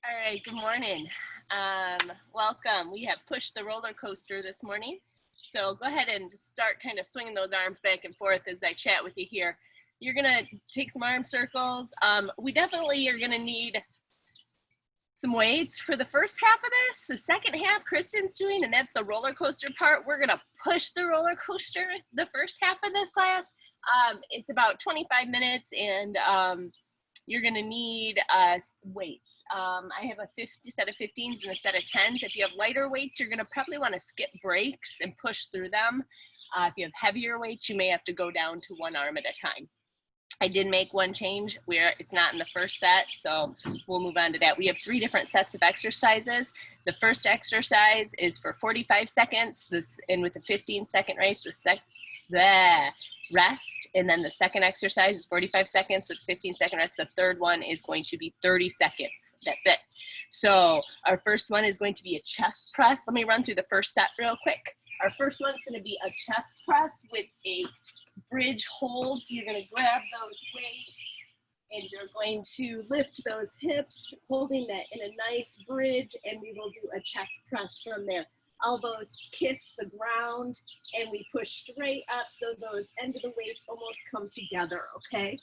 All right, good morning. Welcome. We have pushed the roller coaster this morning. So go ahead and start kind of swinging those arms back and forth as I chat with you here. You're gonna take some arm circles. We definitely are gonna need some weights for the first half of this. The second half Kristen's doing, and that's the roller coaster part. We're gonna push the roller coaster the first half of the class. It's about 25 minutes and you're gonna need weights. I have a set of 15s and a set of 10s. If you have lighter weights, you're gonna probably wanna skip breaks and push through them. If you have heavier weights, you may have to go down to one arm at a time. I did make one change where it's not in the first set, so we'll move on to that. We have 3 different sets of exercises. The first exercise is for 45 seconds, and with the 15-second race, the rest, and then the second exercise is 45 seconds with 15-second rest. The third one is going to be 30 seconds. That's it. So our first one is going to be a chest press. Let me run through the first set real quick. Our first one is going to be a chest press with a bridge hold. So you're going to grab those weights and you're going to lift those hips, holding that in a nice bridge, and we will do a chest press from there. Elbows kiss the ground and we push straight up so those end of the weights almost come together, okay?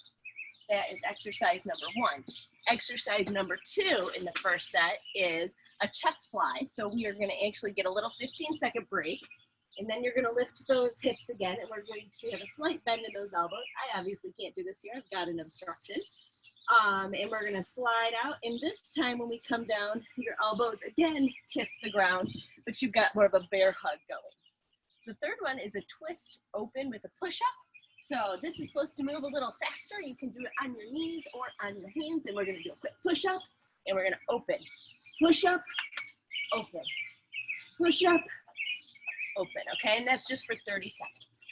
That is exercise number 1. Exercise number 2 in the first set is a chest fly. So we are going to actually get a little 15-second break, and then you're going to lift those hips again, and we're going to have a slight bend in those elbows. I obviously can't do this here. I've got an obstruction. And we're going to slide out, and this time when we come down, your elbows again kiss the ground, but you've got more of a bear hug going. The third one is a twist open with a push-up. So this is supposed to move a little faster. You can do it on your knees or on your hands, and we're going to do a quick push-up, and we're going to open, push-up, open, push-up, open, okay? And that's just for 30 seconds.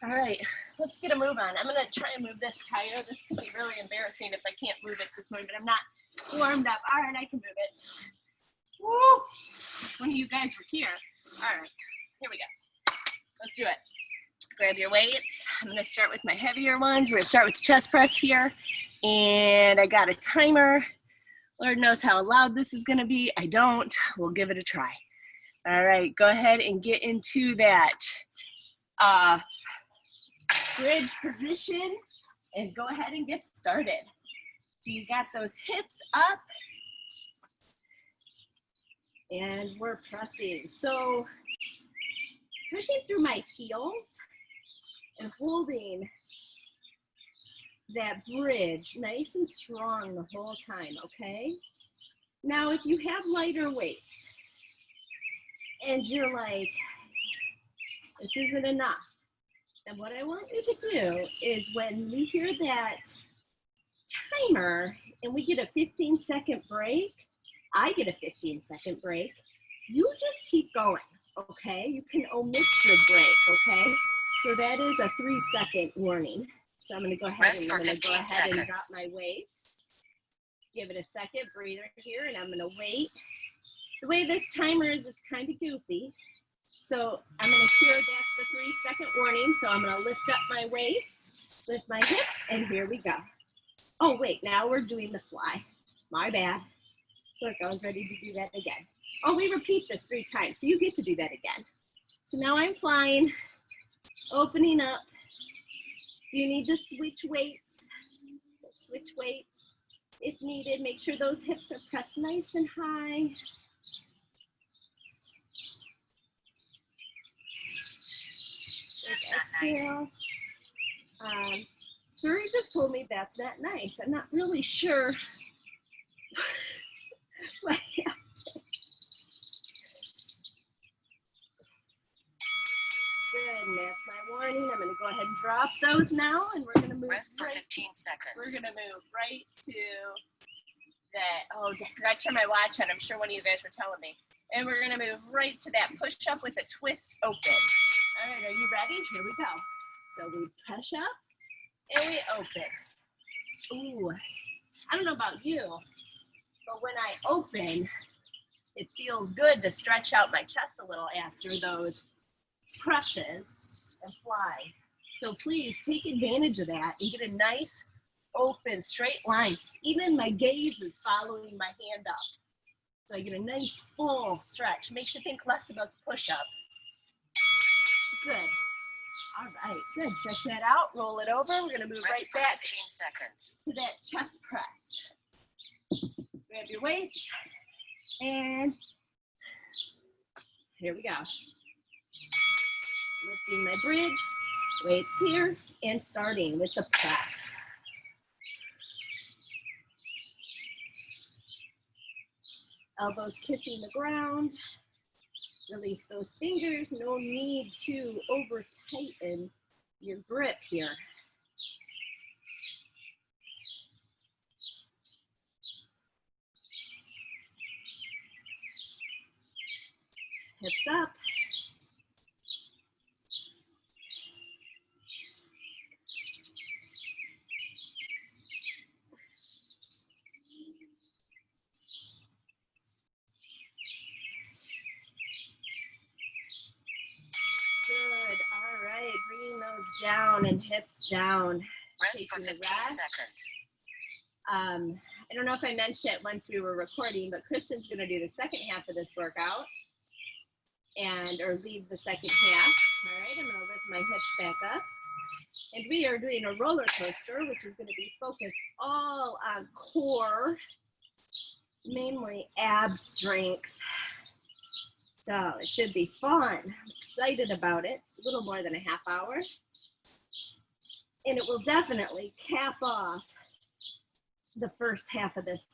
All right, let's get a move on. I'm gonna try and move this tire. This could be really embarrassing if I can't move it this morning, but I'm not warmed up. All right, I can move it. Woo! One of you guys were here. All right, here we go. Let's do it. Grab your weights. I'm gonna start with my heavier ones. We're gonna start with the chest press here. And I got a timer. Lord knows how loud this is gonna be. I don't. We'll give it a try. All right, go ahead and get into that bridge position and go ahead and get started. So you got those hips up and we're pressing. So pushing through my heels and holding that bridge nice and strong the whole time, okay? Now, if you have lighter weights and you're like, this isn't enough, and what I want you to do is when we hear that timer and we get a 15-second break, I get a 15-second break, you just keep going, okay? You can omit your break, okay? So that is a 3-second warning. So I'm gonna go ahead and drop my weights. Give it a second, breather here, and I'm gonna wait. The way this timer is, it's kind of goofy. So I'm going to hear that's the 3-second warning. So I'm going to lift up my weights, lift my hips, and here we go. Oh, wait, now we're doing the fly. My bad. Look, I was ready to do that again. Oh, we repeat this 3 times, so you get to do that again. So now I'm flying, opening up. You need to switch weights. Switch weights if needed. Make sure those hips are pressed nice and high. That's not nice. Suri just told me that's not nice. I'm not really sure what happened. Good, and that's my warning. I'm going to go ahead and drop those now, and we're going to move. Rest for 15 seconds. We're going to move right to that. Oh, I forgot to turn my watch on. I'm sure one of you guys were telling me. And we're going to move right to that push-up with a twist open. All right, are you ready? Here we go. So we push up and we open. Ooh, I don't know about you, but when I open, it feels good to stretch out my chest a little after those presses and flies. So please take advantage of that and get a nice open, straight line. Even my gaze is following my hand up. So I get a nice full stretch. Makes you think less about the push-up. Good. All right, good. Stretch that out, roll it over. We're gonna move right back 15 seconds. to that chest press. Grab your weights, and here we go. Lifting my bridge, weights here, and starting with the press. Elbows kissing the ground. Release those fingers. No need to over tighten your grip here. Hips up. Good. All right. Bringing those down and hips down. Rest for 15 seconds. I don't know if I mentioned it once we were recording, but Kristen's going to do the second half of this workout or leave the second half. All right. I'm going to lift my hips back up. And we are doing a roller coaster, which is going to be focused all on core, mainly ab strength. So it should be fun. I'm excited about it. It's a little more than a half hour. And it will definitely cap off the first half of this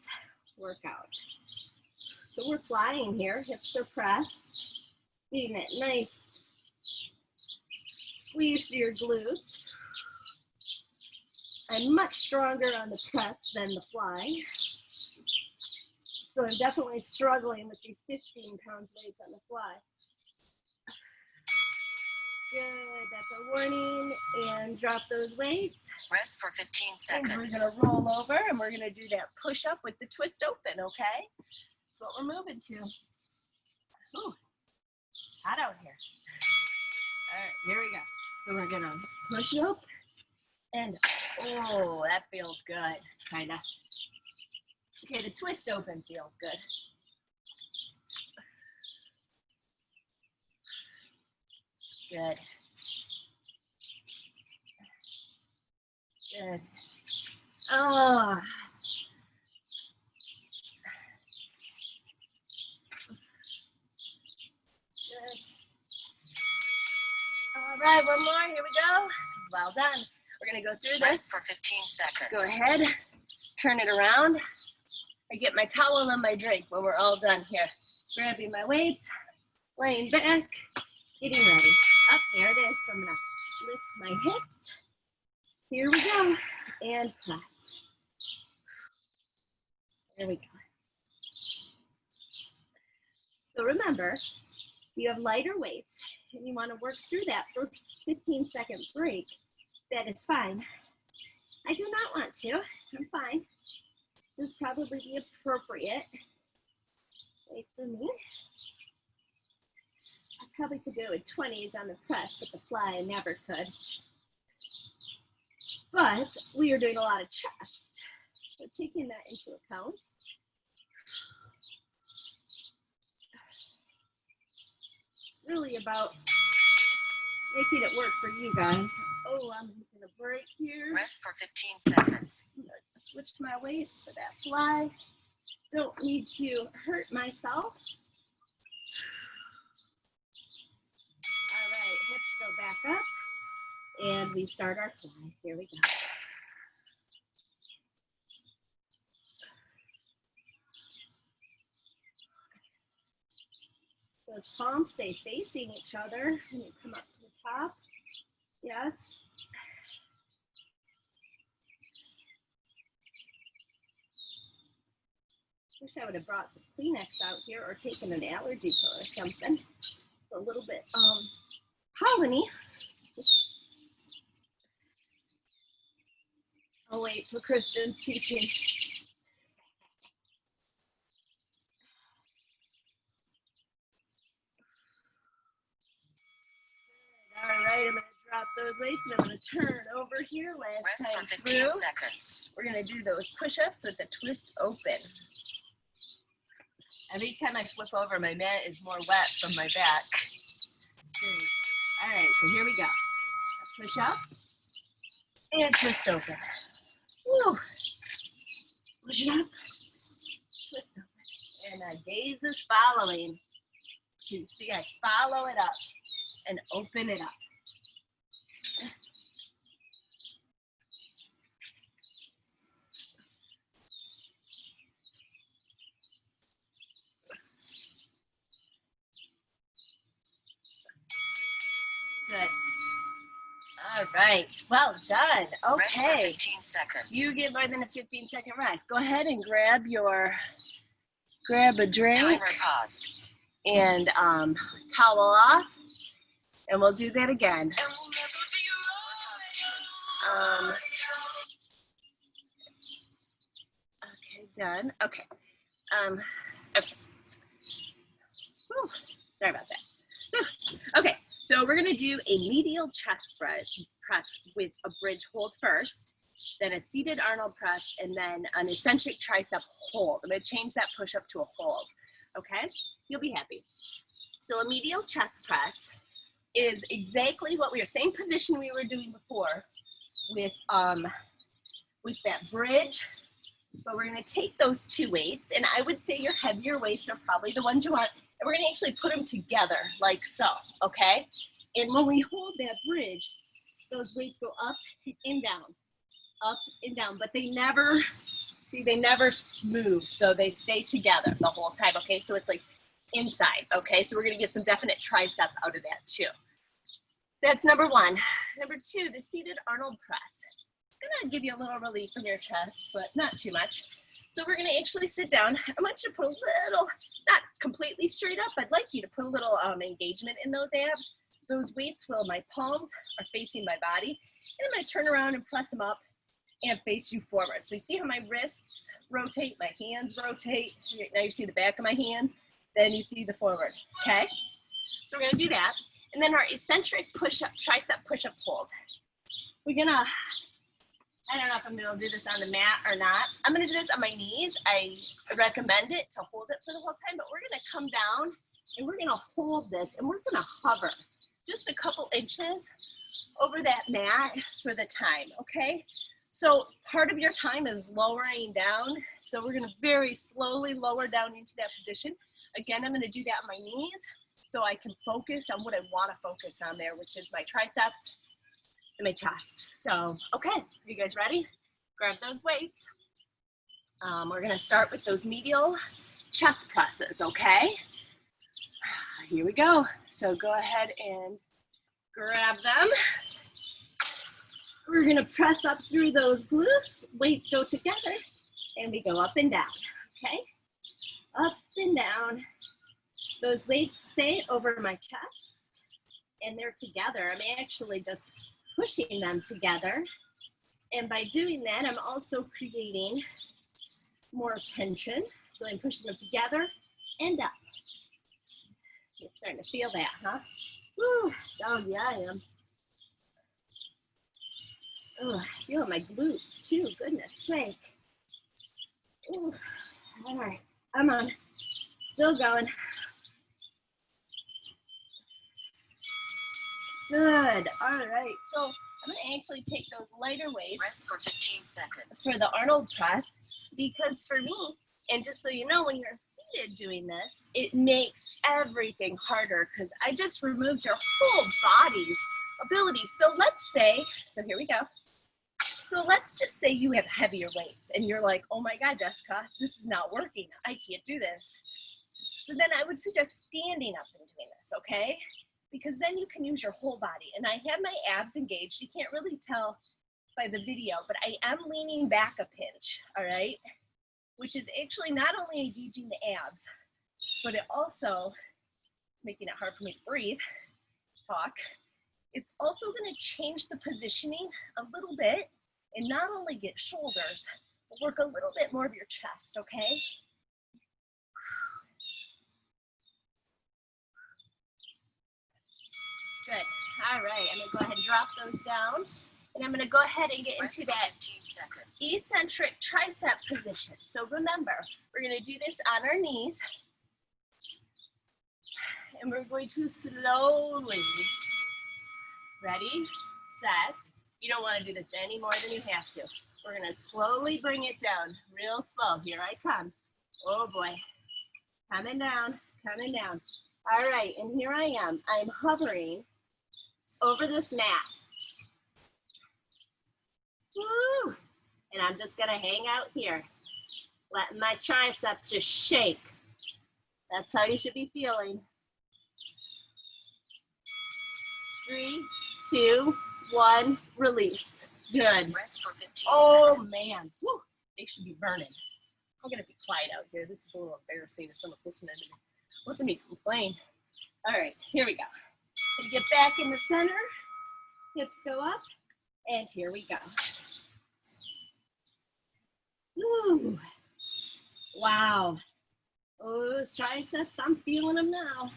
workout. So we're flying here. Hips are pressed. Getting that nice squeeze to your glutes. I'm much stronger on the press than the fly. So I'm definitely struggling with these 15 pounds weights on the fly. Good, that's a warning. And drop those weights. Rest for 15 seconds. And we're gonna roll over and we're gonna do that push up with the twist open, okay? That's what we're moving to. Ooh, hot out here. All right, here we go. So we're gonna push up and, oh, that feels good, kinda. Okay, the twist open feels good. Good. Good. Oh. Good. All right, one more, here we go. Well done. We're gonna go through this. Rest for 15 seconds. Go ahead, turn it around. I get my towel and my drink when we're all done here. Grabbing my weights, laying back, getting ready. Up, there it is. So I'm gonna lift my hips. Here we go, and press. There we go. So remember, you have lighter weights and you want to work through that first 15-second break. That is fine. I do not want to. I'm fine. This is probably the appropriate weight for me. I probably could do it 20s on the press, but the fly I never could. But we are doing a lot of chest. So taking that into account. It's really about making it work for you guys. Oh, I'm gonna break here. Rest for 15 seconds. I'm gonna switch my weights for that fly. Don't need to hurt myself. All right, hips go back up. And we start our fly. Here we go. Those palms stay facing each other. And you come up to the top. Yes. Wish I would have brought some Kleenex out here or taken an allergy pill or something. It's a little bit polleny. I'll wait till Kristen's teaching. All right, I'm going to drop those weights and I'm going to turn over here. Last Rest time for 15 through. seconds. We're going to do those push-ups with the twist open. Every time I flip over, my mat is more wet from my back. All right, so here we go. Push up and twist open. Woo. Push it up, twist open. And my gaze is following. So you see, I follow it up and open it up. Good. All right, well done. Rest for Okay, 15 seconds. you get more than a 15-second rest. Go ahead and grab a drink Timer paused. and towel off, and we'll do that again. Okay, done. Okay. Okay. Whew, sorry about that. Whew. Okay, so we're gonna do a medial chest press with a bridge hold first, then a seated Arnold press, and then an eccentric tricep hold. I'm gonna change that push up to a hold, okay? You'll be happy. So a medial chest press is exactly what same position we were doing before with that bridge, but we're gonna take those two weights, and I would say your heavier weights are probably the ones you want, and we're gonna actually put them together like so, okay? And when we hold that bridge, those weights go up and down, but they never move, so they stay together the whole time, okay? So it's like inside, okay? So we're gonna get some definite tricep out of that too. That's number one. Number two, the seated Arnold press. It's gonna give you a little relief in your chest, but not too much. So we're gonna actually sit down. I want you to put a little, not completely straight up, I'd like you to put a little engagement in those abs. Those weights my palms are facing my body, and I'm gonna turn around and press them up and face you forward. So you see how my wrists rotate, my hands rotate. Now you see the back of my hands, then you see the forward, okay? So we're gonna do that. And then our eccentric push-up, tricep push-up hold. We're gonna, I don't know if I'm gonna do this on the mat or not. I'm gonna do this on my knees. I recommend it to hold it for the whole time, but we're gonna come down and we're gonna hold this and we're gonna hover just a couple inches over that mat for the time, okay? So part of your time is lowering down. So we're gonna very slowly lower down into that position. Again, I'm gonna do that on my knees so I can focus on what I wanna focus on there, which is my triceps and my chest. So, okay, are you guys ready? Grab those weights. We're gonna start with those medial chest presses, okay? Here we go. So go ahead and grab them. We're gonna press up through those glutes, weights go together, and we go up and down, okay? Up and down. Those weights stay over my chest, and they're together. I'm actually just pushing them together. And by doing that, I'm also creating more tension. So I'm pushing them together and up. You're starting to feel that, huh? Woo. Oh, yeah, I am. Oh, I feel my glutes too, goodness sake. Ooh. All right, I'm on. Still going. Good, all right. So I'm gonna actually take those lighter weights. Rest for 15 seconds. For the Arnold press, because for me, and just so you know, when you're seated doing this, it makes everything harder because I just removed your whole body's abilities. So let's say, so here we go. So let's just say you have heavier weights and you're like, oh my God, Jessica, this is not working. I can't do this. So then I would suggest standing up and doing this, okay? Because then you can use your whole body. And I have my abs engaged. You can't really tell by the video, but I am leaning back a pinch, all right? Which is actually not only engaging the abs, but it also making it hard for me to breathe, talk. It's also gonna change the positioning a little bit and not only get shoulders, but work a little bit more of your chest, okay? Good, all right, I'm gonna go ahead and drop those down. And I'm gonna go ahead and get Rest into for that 15 seconds. eccentric tricep position. So remember, we're gonna do this on our knees. And we're going to slowly, ready, set. You don't wanna do this any more than you have to. We're gonna slowly bring it down, real slow. Here I come. Oh boy, coming down, coming down. All right, and here I am. I'm hovering over this mat. Woo! And I'm just gonna hang out here, letting my triceps just shake. That's how you should be feeling. 3, 2, 1, release. Good. Rest for 15 Oh seconds. man, woo, they should be burning. I'm gonna be quiet out here. This is a little embarrassing if someone's listening to me. Listen to me complain. All right, here we go. And get back in the center. Hips go up, and here we go. Woo. Wow. Oh, those triceps, I'm feeling them now.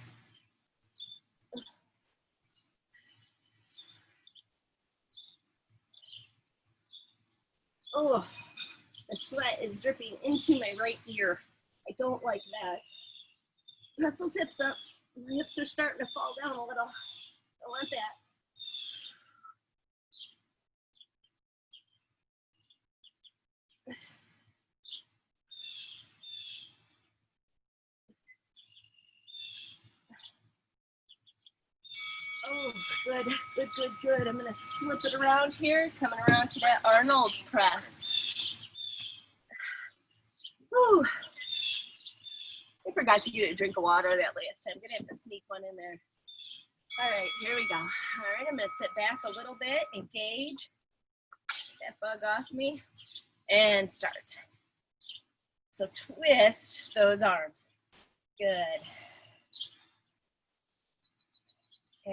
Oh, the sweat is dripping into my right ear. I don't like that. Press those hips up. My hips are starting to fall down a little. I want that. Oh, good, good, good, good. I'm gonna flip it around here, coming around to that Arnold press. Whew. I forgot to get a drink of water that last time. I'm gonna have to sneak one in there. All right, here we go. All right, I'm gonna sit back a little bit, engage. Get that bug off me, and start. So twist those arms. Good.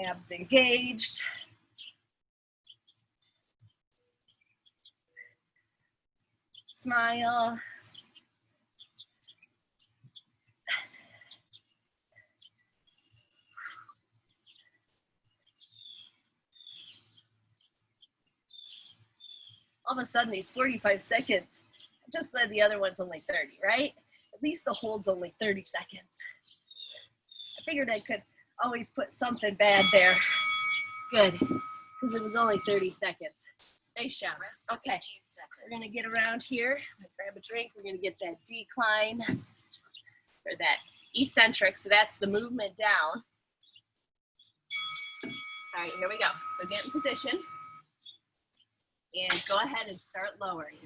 Abs engaged. Smile. All of a sudden, these 45 seconds, I'm just glad the other one's only 30, right? At least the hold's only 30 seconds. I figured I could always put something bad there. Good, because it was only 30 seconds. Nice job. Okay, we're gonna get around here. I'm gonna grab a drink. We're gonna get that decline, or that eccentric, so that's the movement down. All right, here we go. So get in position. And go ahead and start lowering.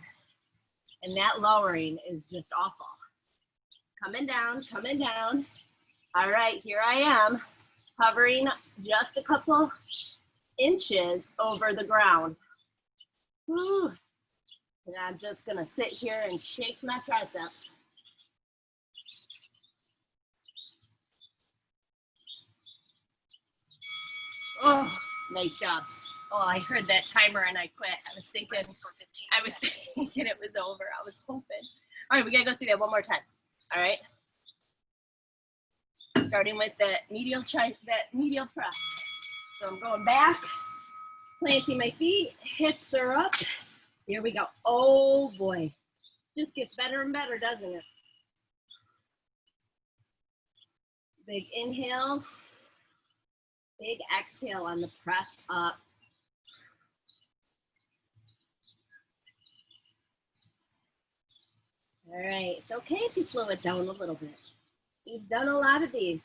And that lowering is just awful. Coming down, coming down. All right, here I am, hovering just a couple inches over the ground. Woo. And I'm just gonna sit here and shake my triceps. Oh, nice job. Oh, I heard that timer and I quit. I was thinking it was over. I was hoping. All right, we gotta go through that one more time. All right. Starting with that medial press. So I'm going back, planting my feet, hips are up. Here we go. Oh boy. Just gets better and better, doesn't it? Big inhale. Big exhale on the press up. All right, it's okay if you slow it down a little bit. You've done a lot of these.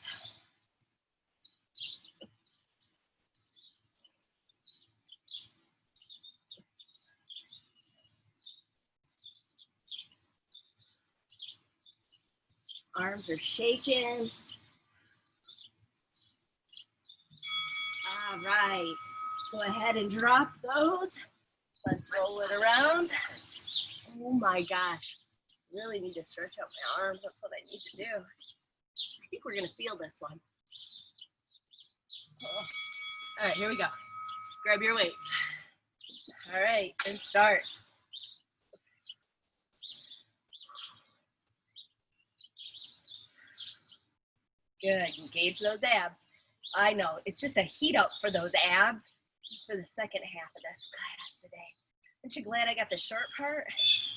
Arms are shaking. All right, go ahead and drop those. Let's roll it around. Oh my gosh. Really need to stretch out my arms. That's what I need to do. I think we're gonna feel this one. Oh. All right, here we go. Grab your weights. All right, and start. Good, engage those abs. I know, it's just a heat up for those abs. for the second half of this class today. Aren't you glad I got the short part?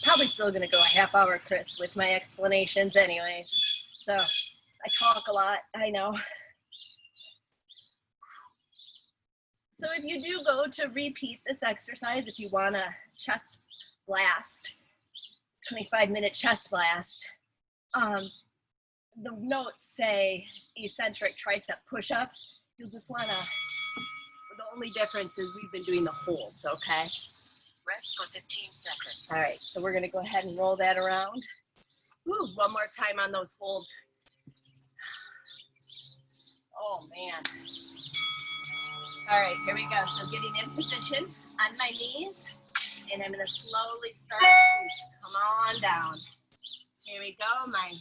Probably still gonna go a half hour, Chris, with my explanations anyways. So I talk a lot, I know. So if you do go to repeat this exercise, if you want a chest blast, 25-minute chest blast, the notes say eccentric tricep push-ups. You'll just wanna, the only difference is we've been doing the holds, okay? Rest for 15 seconds. All right, so we're gonna go ahead and roll that around. Ooh, one more time on those holds. Oh man. All right, here we go. So getting in position on my knees, and I'm gonna slowly start to come on down. Here we go, my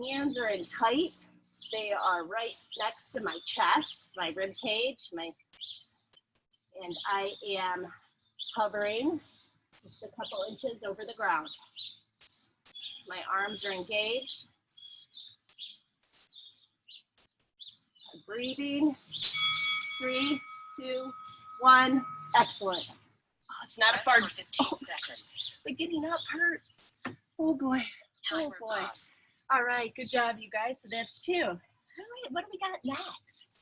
hands are in tight. They are right next to my chest, my rib cage, and I am hovering just a couple inches over the ground. My arms are engaged. I'm breathing. 3, 2, 1. Excellent. Oh, it's not Rest a far. for 15 seconds. But getting up hurts. Oh boy. Timer Oh boy. pause. All right, good job, you guys. So that's 2. All right, what do we got next?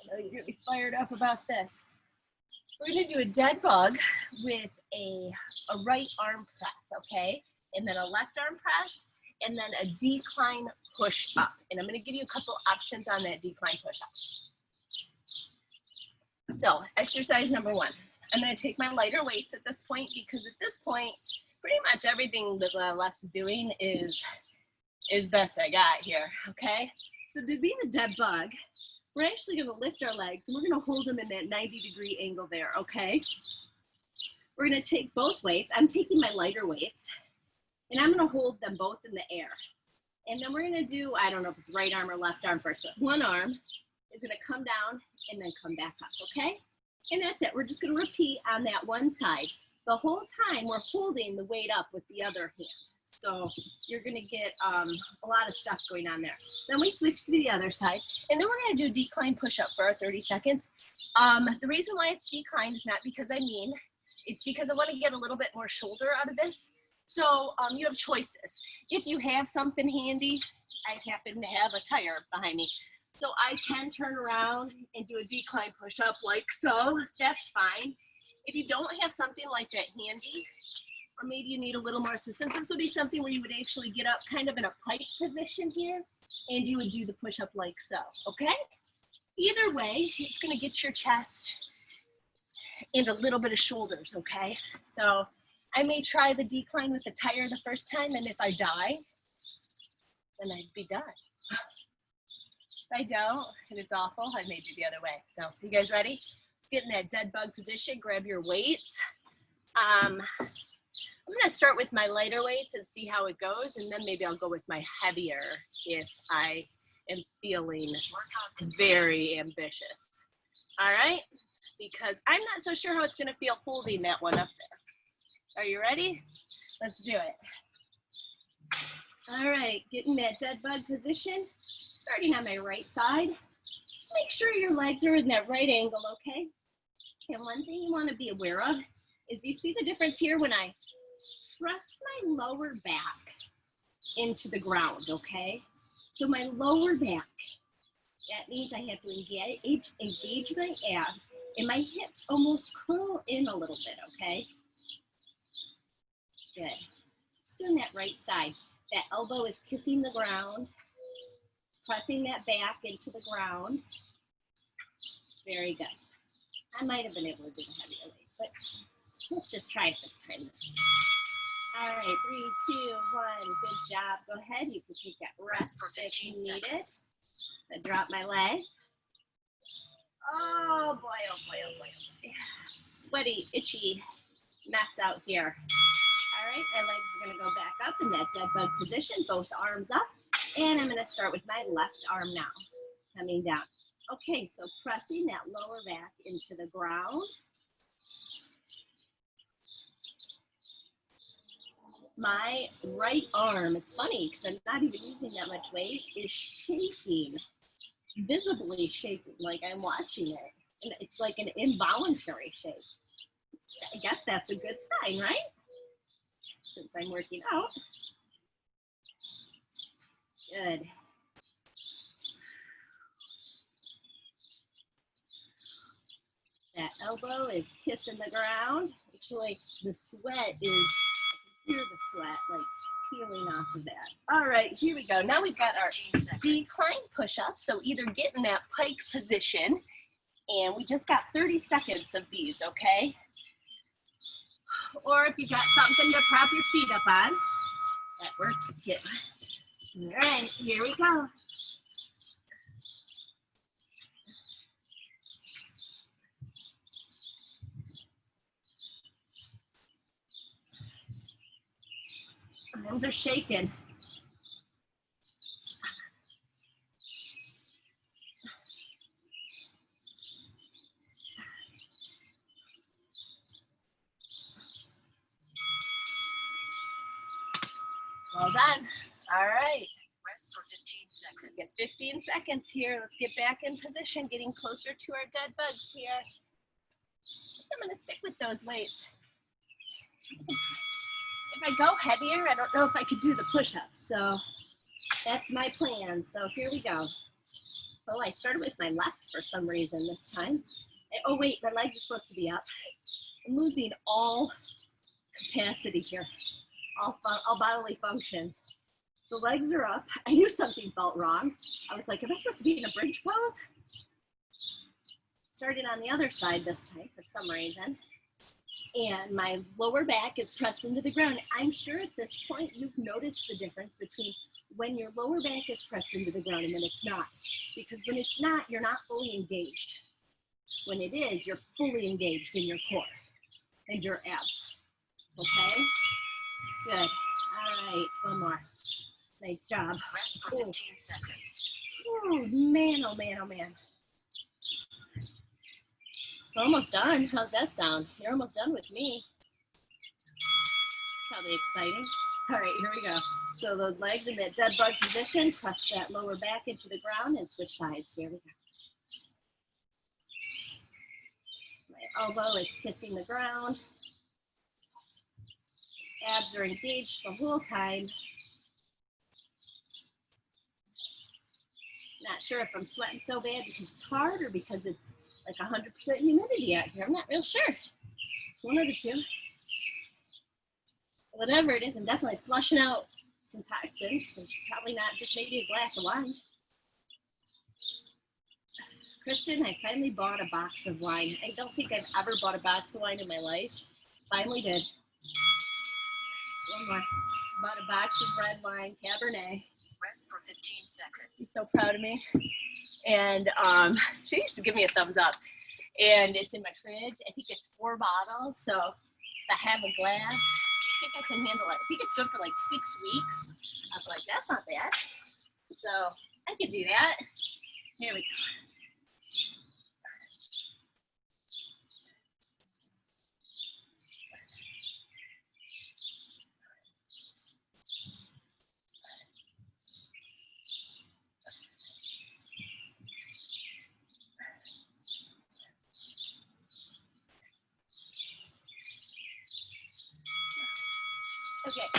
I know you're really fired up about this. We're gonna do a dead bug with a right arm press, okay? And then a left arm press, and then a decline push up. And I'm gonna give you a couple options on that decline push up. So exercise number 1. I'm gonna take my lighter weights at this point, because at this point, pretty much everything that Left's doing is best I got here, okay? So to be the dead bug, we're actually gonna lift our legs and we're gonna hold them in that 90-degree angle there, okay? We're gonna take both weights. I'm taking my lighter weights and I'm gonna hold them both in the air. And then we're gonna do, I don't know if it's right arm or left arm first, but one arm is gonna come down and then come back up, okay? And that's it. We're just gonna repeat on that one side. The whole time we're holding the weight up with the other hand. So you're gonna get a lot of stuff going on there. Then we switch to the other side, and then we're gonna do decline push-up for our 30 seconds. The reason why it's declined is not because I mean, it's because I wanna get a little bit more shoulder out of this. So you have choices. If you have something handy, I happen to have a tire behind me. So I can turn around and do a decline push-up like so, that's fine. If you don't have something like that handy, or maybe you need a little more assistance, this would be something where you would actually get up kind of in a pike position here, and you would do the push-up like so, okay? Either way, it's gonna get your chest and a little bit of shoulders, okay? So I may try the decline with the tire the first time, and if I die, then I'd be done. If I don't, and it's awful, I may do the other way. So you guys ready? Let's get in that dead bug position, grab your weights. I'm gonna start with my lighter weights and see how it goes, and then maybe I'll go with my heavier if I am feeling very ambitious. All right? Because I'm not so sure how it's gonna feel holding that one up there. Are you ready? Let's do it. All right, get in that dead bug position, starting on my right side. Just make sure your legs are in that right angle, okay? And one thing you wanna be aware of is you see the difference here when I press my lower back into the ground, okay? So my lower back, that means I have to engage my abs, and my hips almost curl in a little bit, okay? Good. Just doing that right side. That elbow is kissing the ground, pressing that back into the ground. Very good. I might have been able to do the heavier weight, but let's just try it this time. All right, 3, 2, 1, good job. Go ahead, you can take that rest for if you 15 need seconds. it. I drop my legs. Oh boy, oh boy, oh boy, oh boy. Sweaty, itchy mess out here. All right, my legs are gonna go back up in that dead bug position, both arms up. And I'm gonna start with my left arm now, coming down. Okay, so pressing that lower back into the ground. My right arm, it's funny because I'm not even using that much weight, is shaking, visibly shaking, like I'm watching it. And it's like an involuntary shake. I guess that's a good sign, right? Since I'm working out. Good. That elbow is kissing the ground. Actually, the sweat is, I can hear the sweat like peeling off of that. All right, here we go. Now we've got our decline push-up. So either get in that pike position, and we just got 30 seconds of these, okay? Or if you got something to prop your feet up on, that works too. All right, here we go. Arms are shaking. Well done. All right. Rest for 15 seconds. Get 15 seconds here. Let's get back in position, getting closer to our dead bugs here. I'm going to stick with those weights. If I go heavier, I don't know if I could do the push-ups. So that's my plan. So here we go. Oh, I started with my left for some reason this time. Oh, wait, my legs are supposed to be up. I'm losing all capacity here, all bodily functions. So legs are up. I knew something felt wrong. I was like, am I supposed to be in a bridge pose? Started on the other side this time for some reason. And my lower back is pressed into the ground. I'm sure at this point you've noticed the difference between when your lower back is pressed into the ground and when it's not. Because when it's not, you're not fully engaged. When it is, you're fully engaged in your core and your abs. Okay? Good. All right, one more. Nice job. Rest for 15 seconds. Oh, man, oh, man, oh, man. We're almost done. How's that sound? You're almost done with me. Probably exciting. All right, here we go. So those legs in that dead bug position, press that lower back into the ground and switch sides. Here we go. My elbow is kissing the ground. Abs are engaged the whole time. Not sure if I'm sweating so bad because it's hard or because it's like 100% humidity out here. I'm not real sure. One of the two. Whatever it is, I'm definitely flushing out some toxins. There's probably not just maybe a glass of wine. Kristen, I finally bought a box of wine. I don't think I've ever bought a box of wine in my life. Finally did. One more. Bought a box of red wine, Cabernet. Rest for 15 seconds. She's so proud of me. And she used to give me a thumbs up. And it's in my fridge. I think it's 4 bottles. So I have a glass. I think I can handle it. I think it's good for like 6 weeks. I was like, that's not bad. So I could do that. Here we go. Okay,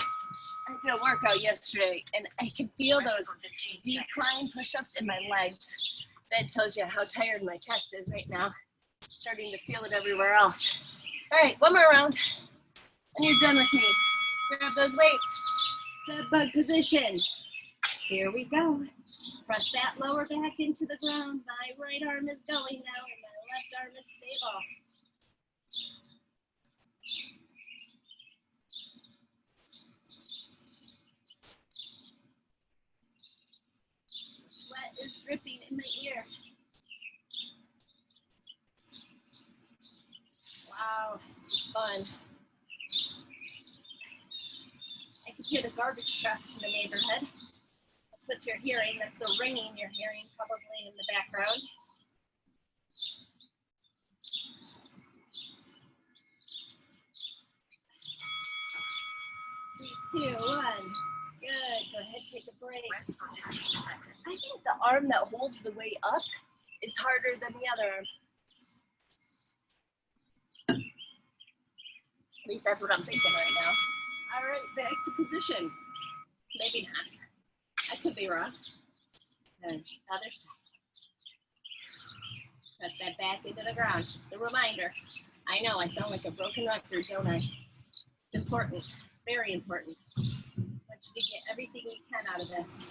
I did a workout yesterday and I could feel Rest those for 15 decline seconds. push-ups in my legs. That tells you how tired my chest is right now. Starting to feel it everywhere else. All right, one more round and you're done with me. Grab those weights. Dead bug position. Here we go. Press that lower back into the ground. My right arm is going now and my left arm is stable. Sweat is dripping in my ear. Wow, this is fun. I can hear the garbage trucks in the neighborhood. That's what you're hearing. That's the ringing you're hearing probably in the background. 3, 2, 1. Good. Go ahead, take a break. Rest for 15 seconds. I think the arm that holds the weight up is harder than the other arm. least that's what I'm thinking right now. All right, back to position. Maybe not. I could be wrong. And other side. Press that back into the ground. Just a reminder. I know I sound like a broken record, don't I? It's important, very important. I want you to get everything you can out of this.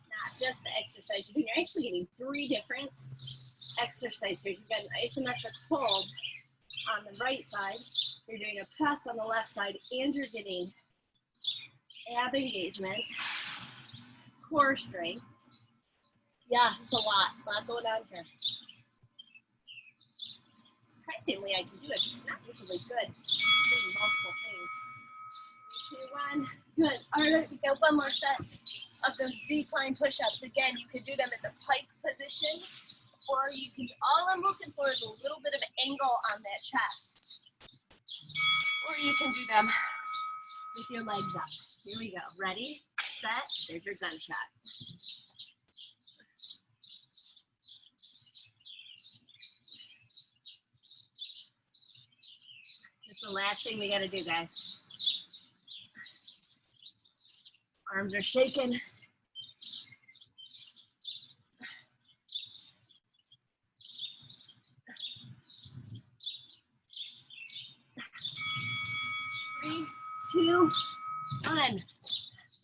Not just the exercise. You're actually getting 3 different exercises here. You've got an isometric hold on the right side. You're doing a press on the left side, and you're getting ab engagement, core strength. Yeah, it's a lot going on here. Surprisingly, I can do it. It's not usually good doing multiple things. 3, 2, 1. Good. All right, we got one more set of those decline push-ups. Again, you could do them in the pike position, or you can, all I'm looking for is a little bit of angle on that chest. Or you can do them with your legs up. Here we go. Ready, set, there's your gunshot. This is the last thing we gotta do, guys. Arms are shaking. Three, 2, 1.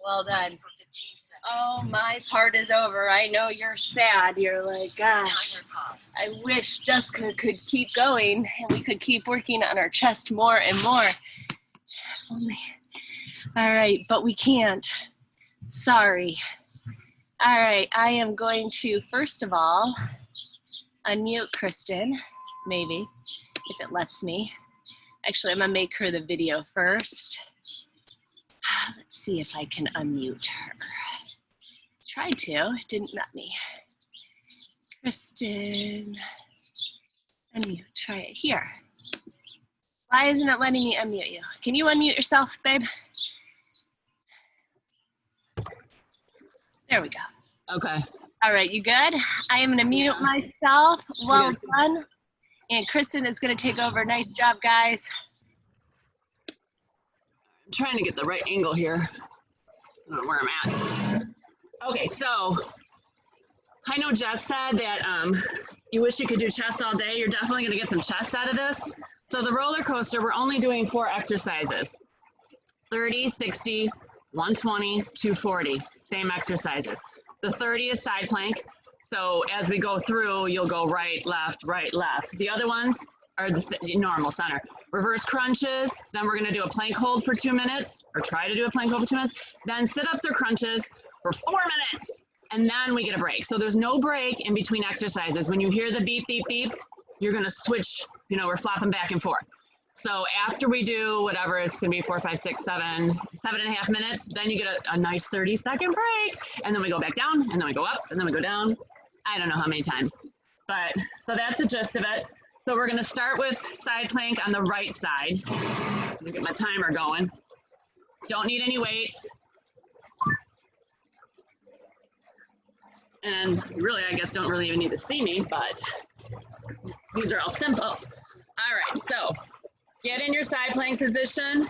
Well done. For 15 seconds. Oh, my part is over. I know you're sad. You're like, gosh, Timer pause. I wish Jessica could keep going and we could keep working on our chest more and more. If only. All right, but we can't. Sorry. All right, I am going to, first of all, unmute Kristen, maybe, if it lets me. Actually, I'm gonna make her the video first. Let's see if I can unmute her. Tried to, it didn't let me. Kristen, unmute, try it here. Why isn't it letting me unmute you? Can you unmute yourself, babe? There we go. Okay. All right, you good? I am gonna mute myself. Well Yes. done. And Kristen is gonna take over. Nice job, guys. I'm trying to get the right angle here. I don't know where I'm at. Okay, so I know Jess said that you wish you could do chest all day. You're definitely gonna get some chest out of this. So the roller coaster, we're only doing 4 exercises. 30, 60, 120, 240, same exercises. The 30 is side plank. So as we go through, you'll go right, left, right, left. The other ones are the normal center. Reverse crunches, then we're gonna do a plank hold for 2 minutes, or try to do a plank hold for 2 minutes. Then sit-ups or crunches for 4 minutes, and then we get a break. So there's no break in between exercises. When you hear the beep, beep, beep, you're gonna switch, you know, we're flopping back and forth. So after we do whatever, it's gonna be 4, 5, 6, 7, 7.5 minutes, then you get a nice 30-second break, and then we go back down, and then we go up, and then we go down. I don't know how many times, but so that's the gist of it. So we're gonna start with side plank on the right side. Let me get my timer going. Don't need any weights. And really, I guess, don't really even need to see me, but these are all simple. All right, so get in your side plank position.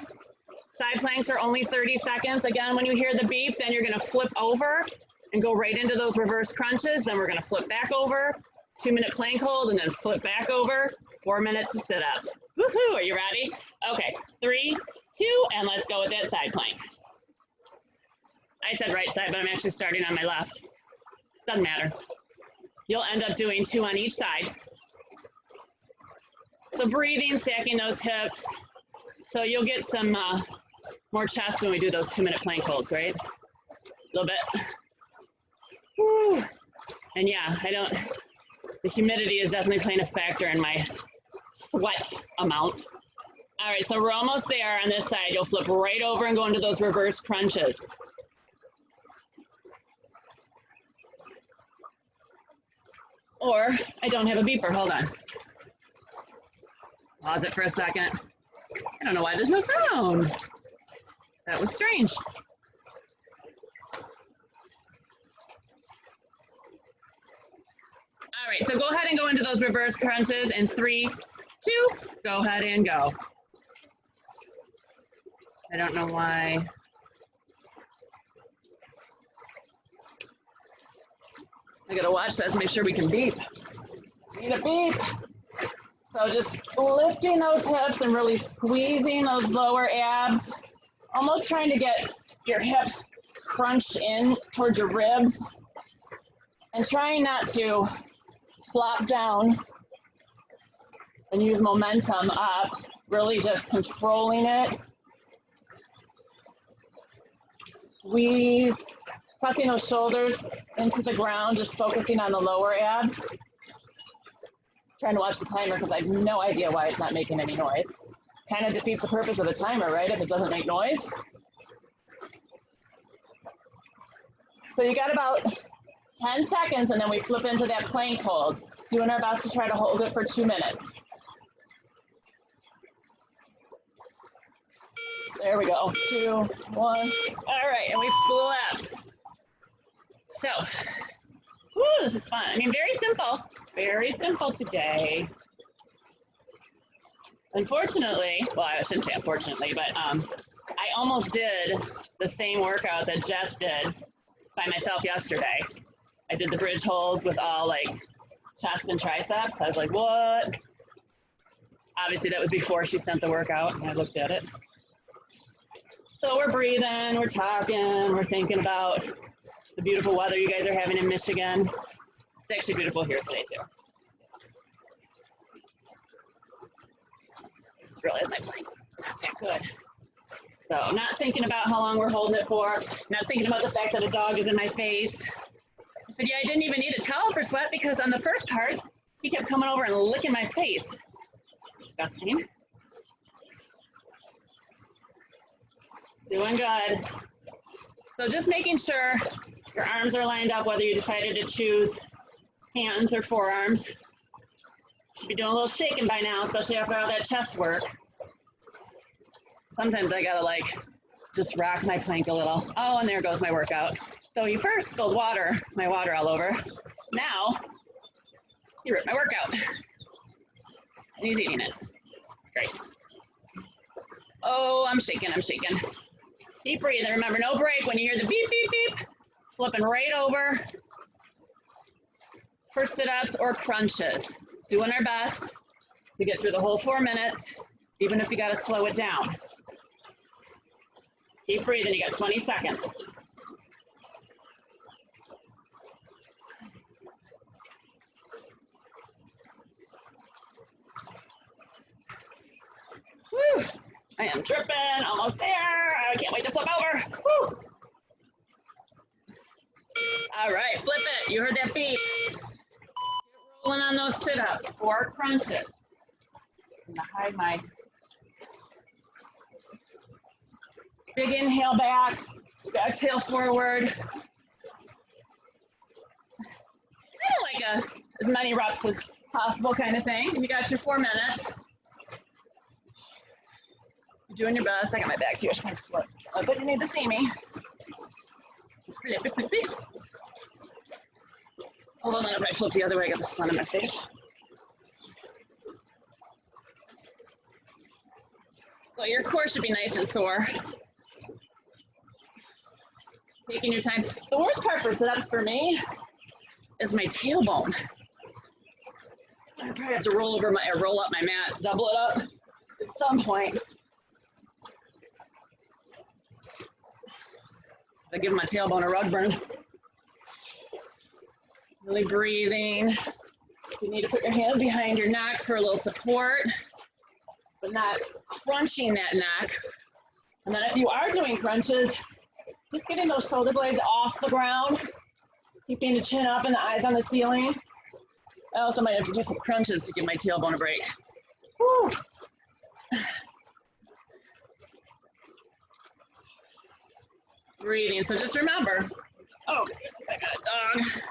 Side planks are only 30 seconds. Again, when you hear the beep, then you're gonna flip over and go right into those reverse crunches. Then we're gonna flip back over, 2-minute plank hold, and then flip back over, 4 minutes of sit-ups. Woohoo, are you ready? Okay, 3, 2, and let's go with that side plank. I said right side, but I'm actually starting on my left. Doesn't matter. You'll end up doing 2 on each side. So breathing, stacking those hips. So you'll get some more chest when we do those 2-minute plank holds, right? A little bit. Woo. And yeah, the humidity is definitely playing a factor in my sweat amount. All right, so we're almost there on this side. You'll flip right over and go into those reverse crunches. Or I don't have a beeper, hold on. Pause it for a second. I don't know why there's no sound. That was strange. All right, so go ahead and go into those reverse crunches in 3, 2, go ahead and go. I don't know why. I gotta watch this, make sure we can beep. Need a beep. So just lifting those hips and really squeezing those lower abs, almost trying to get your hips crunched in towards your ribs, and trying not to flop down and use momentum up, really just controlling it. Squeeze, pressing those shoulders into the ground, just focusing on the lower abs. Trying to watch the timer because I have no idea why it's not making any noise. Kind of defeats the purpose of the timer, right? If it doesn't make noise. So you got about 10 seconds and then we flip into that plank hold. Doing our best to try to hold it for 2 minutes. There we go. 2, 1. All right, and we flip. So, woo, this is fun. I mean, very simple today. Unfortunately, well, I shouldn't say unfortunately, but I almost did the same workout that Jess did by myself yesterday. I did the bridge holds with all like chest and triceps. I was like, what? Obviously that was before she sent the workout and I looked at it. So we're breathing, we're talking, we're thinking about the beautiful weather you guys are having in Michigan. It's actually beautiful here today too. Just realized my plank is not that good. So not thinking about how long we're holding it for, not thinking about the fact that a dog is in my face. I said, yeah, I didn't even need a towel for sweat because on the first part, he kept coming over and licking my face. Disgusting. Doing good. So just making sure your arms are lined up, whether you decided to choose hands or forearms. Should be doing a little shaking by now, especially after all that chest work. Sometimes I gotta like just rock my plank a little. Oh, and there goes my workout. So you first spilled my water all over. Now, you ripped my workout. And he's eating it. It's great. Oh, I'm shaking. Keep breathing. Remember, no break. When you hear the beep, beep, beep, flipping right over for sit-ups or crunches. Doing our best to get through the whole 4 minutes, even if you gotta slow it down. Keep breathing, you got 20 seconds. Woo! I am tripping, almost there. I can't wait to flip over. Woo! All right, flip it. You heard that beep. Get rolling on those sit-ups or crunches. I'm gonna hide my big inhale back, exhale forward. Kind of like as many reps as possible kind of thing. You got your 4 minutes. You're doing your best. I got my back to you. I just want to flip. I bet you need to see me. Flip, flip, flip, flip. Hold on, if I flip the other way, I got the sun in my face. So your core should be nice and sore. Taking your time. The worst part for sit-ups for me is my tailbone. I probably have to roll up my mat, double it up at some point. I give my tailbone a rug burn. Really breathing. You need to put your hands behind your neck for a little support, but not crunching that neck. And then if you are doing crunches, just getting those shoulder blades off the ground, keeping the chin up and the eyes on the ceiling. I also might have to do some crunches to give my tailbone a break. Woo. Breathing, so just remember, oh, I got a dog.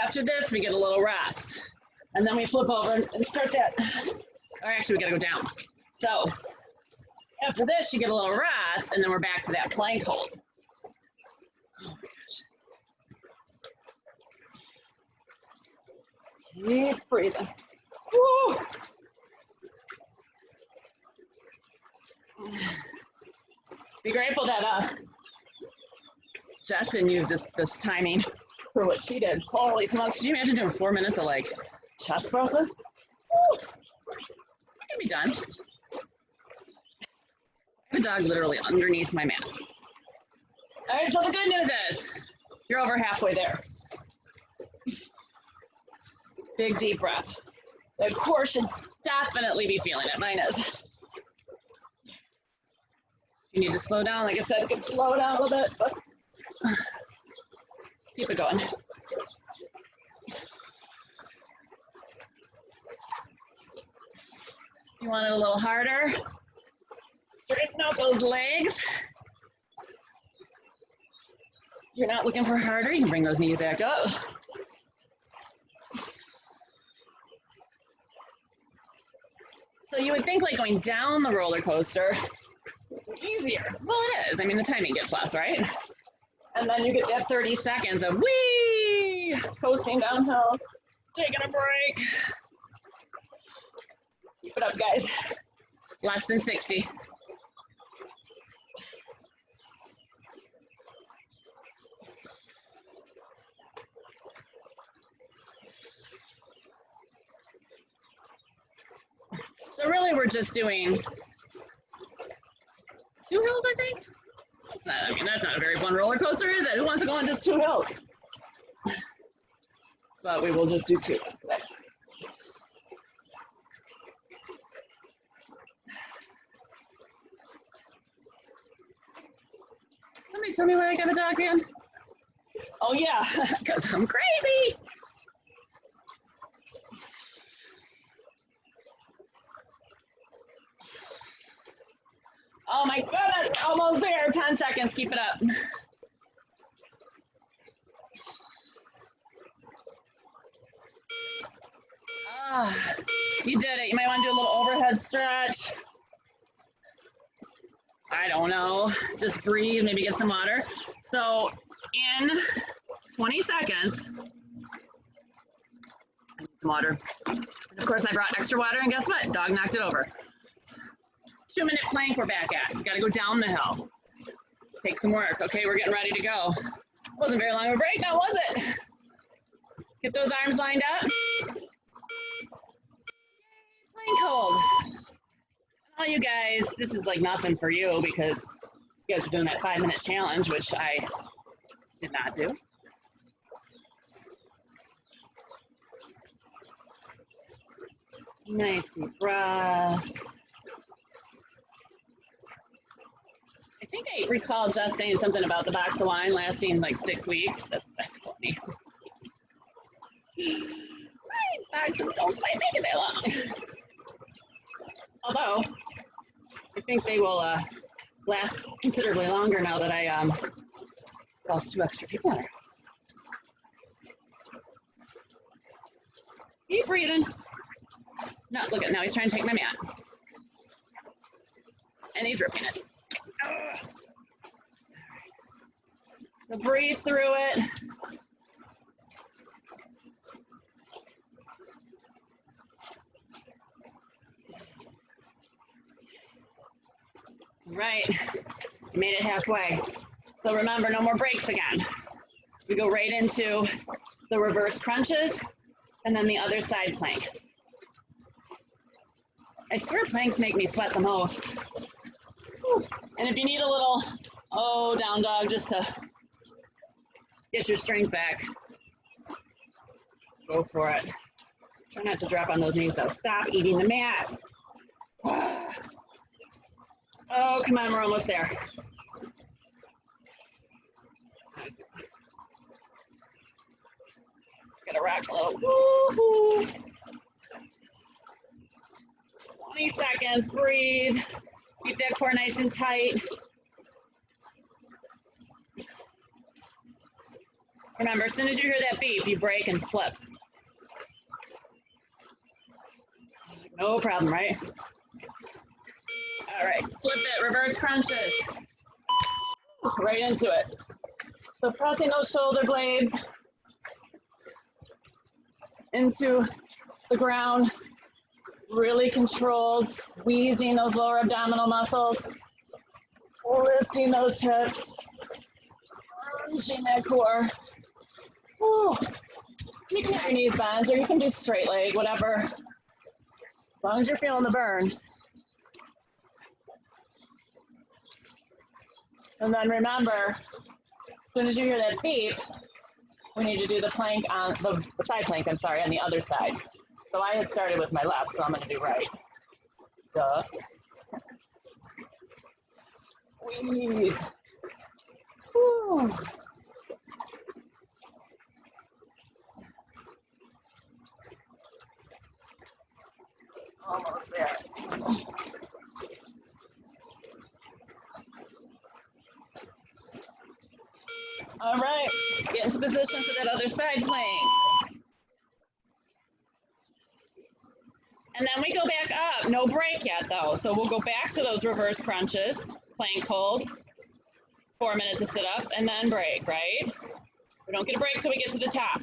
After this, we get a little rest. And then we flip over and start that, or actually we gotta go down. So after this, you get a little rest, and then we're back to that plank hold. Oh my gosh. Keep breathing. Woo! Be grateful that Justin used this timing for what she did. Holy smokes, can you imagine doing 4 minutes of like chest presses? Woo! I can be done. I have a dog literally underneath my mat. All right, so the good news is you're over halfway there. Big deep breath. The core should definitely be feeling it. Mine is. You need to slow down. Like I said, you can slow down a little bit, but keep it going. You want it a little harder? Straighten out those legs. You're not looking for harder, you can bring those knees back up. So you would think like going down the roller coaster easier. Well, it is. I mean, the timing gets less, right? And then you get that 30 seconds of whee, coasting downhill, taking a break. Keep it up, guys. Less than 60. So really, we're just doing 2 hills, I think. That's not, I mean, that's not a very fun roller coaster, is it? Who wants to go on just 2 hills? But we will just do 2. Somebody tell me where I got a dog in. Oh yeah, because I'm crazy. Oh my goodness, almost there. 10 seconds, keep it up. Ah, you did it. You might want to do a little overhead stretch. I don't know, just breathe, maybe get some water. So in 20 seconds, I need some water. And of course I brought extra water, and guess what? Dog knocked it over. 2-minute plank we're back at. We gotta go down the hill. Take some work. Okay, we're getting ready to go. Wasn't very long of a break now, was it? Get those arms lined up. Plank hold. All you guys, this is like nothing for you because you guys are doing that 5-minute challenge, which I did not do. Nice deep breath. I think I recall just saying something about the box of wine lasting like 6 weeks. That's funny. Right, boxes don't quite make it that long. Although, I think they will last considerably longer now that I lost 2 extra people in our house. Keep breathing. No, look at now he's trying to take my mat. And he's ripping it. Ugh. So breathe through it. Right, you made it halfway. So remember, no more breaks again. We go right into the reverse crunches and then the other side plank. I swear planks make me sweat the most. Whew. And if you need a little, down dog just to get your strength back, go for it. Try not to drop on those knees though. Stop eating the mat. Oh, come on, we're almost there. Gotta rock a little. Woo-hoo. 20 seconds, breathe. Keep that core nice and tight. Remember, as soon as you hear that beep, you break and flip. No problem, right? All right, flip it, reverse crunches. Right into it. So pressing those shoulder blades into the ground. Really controlled, squeezing those lower abdominal muscles, lifting those hips, crunching that core. Woo. You can have your knees bent, or you can do straight leg, whatever, as long as you're feeling the burn. And then remember, as soon as you hear that beep, we need to do the plank on the side plank, I'm sorry, on the other side. So I had started with my left, so I'm going to do right. Duh. Squeeze. Whew. Almost there. All right, get into position for that other side plank. And then we go back up, no break yet though. So we'll go back to those reverse crunches, plank hold, 4 minutes of sit-ups, and then break, right? We don't get a break till we get to the top.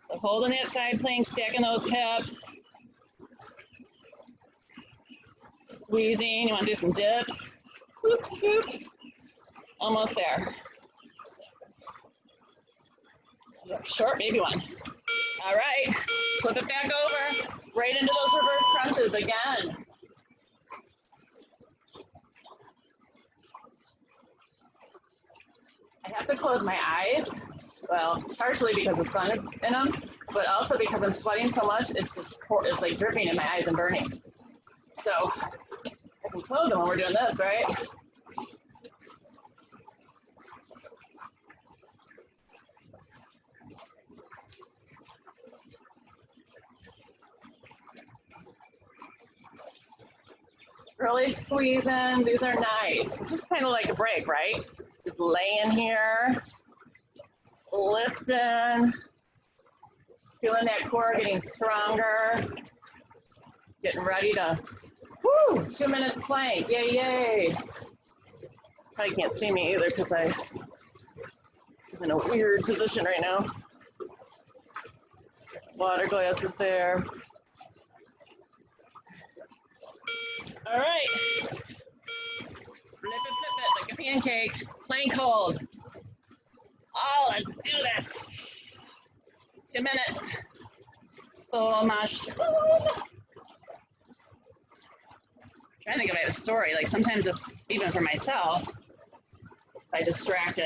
So holding that side plank, stacking those hips. Squeezing, you wanna do some dips. Whoop, whoop. Almost there. Short baby one. All right, flip it back over, right into those reverse crunches again. I have to close my eyes, well, partially because the sun is in them, but also because I'm sweating so much, it's like dripping in my eyes and burning. So I can close them when we're doing this, right? Really squeezing, these are nice. This is kind of like a break, right? Just laying here, lifting, feeling that core getting stronger, getting ready to, woo, 2 minutes plank, yay, yay. Probably can't see me either because I'm in a weird position right now. Water glasses there. All right, flip it like a pancake, plank hold. Oh, let's do this. 2 minutes. So much. Trying to think if I have a story, like sometimes if, even for myself, if I distract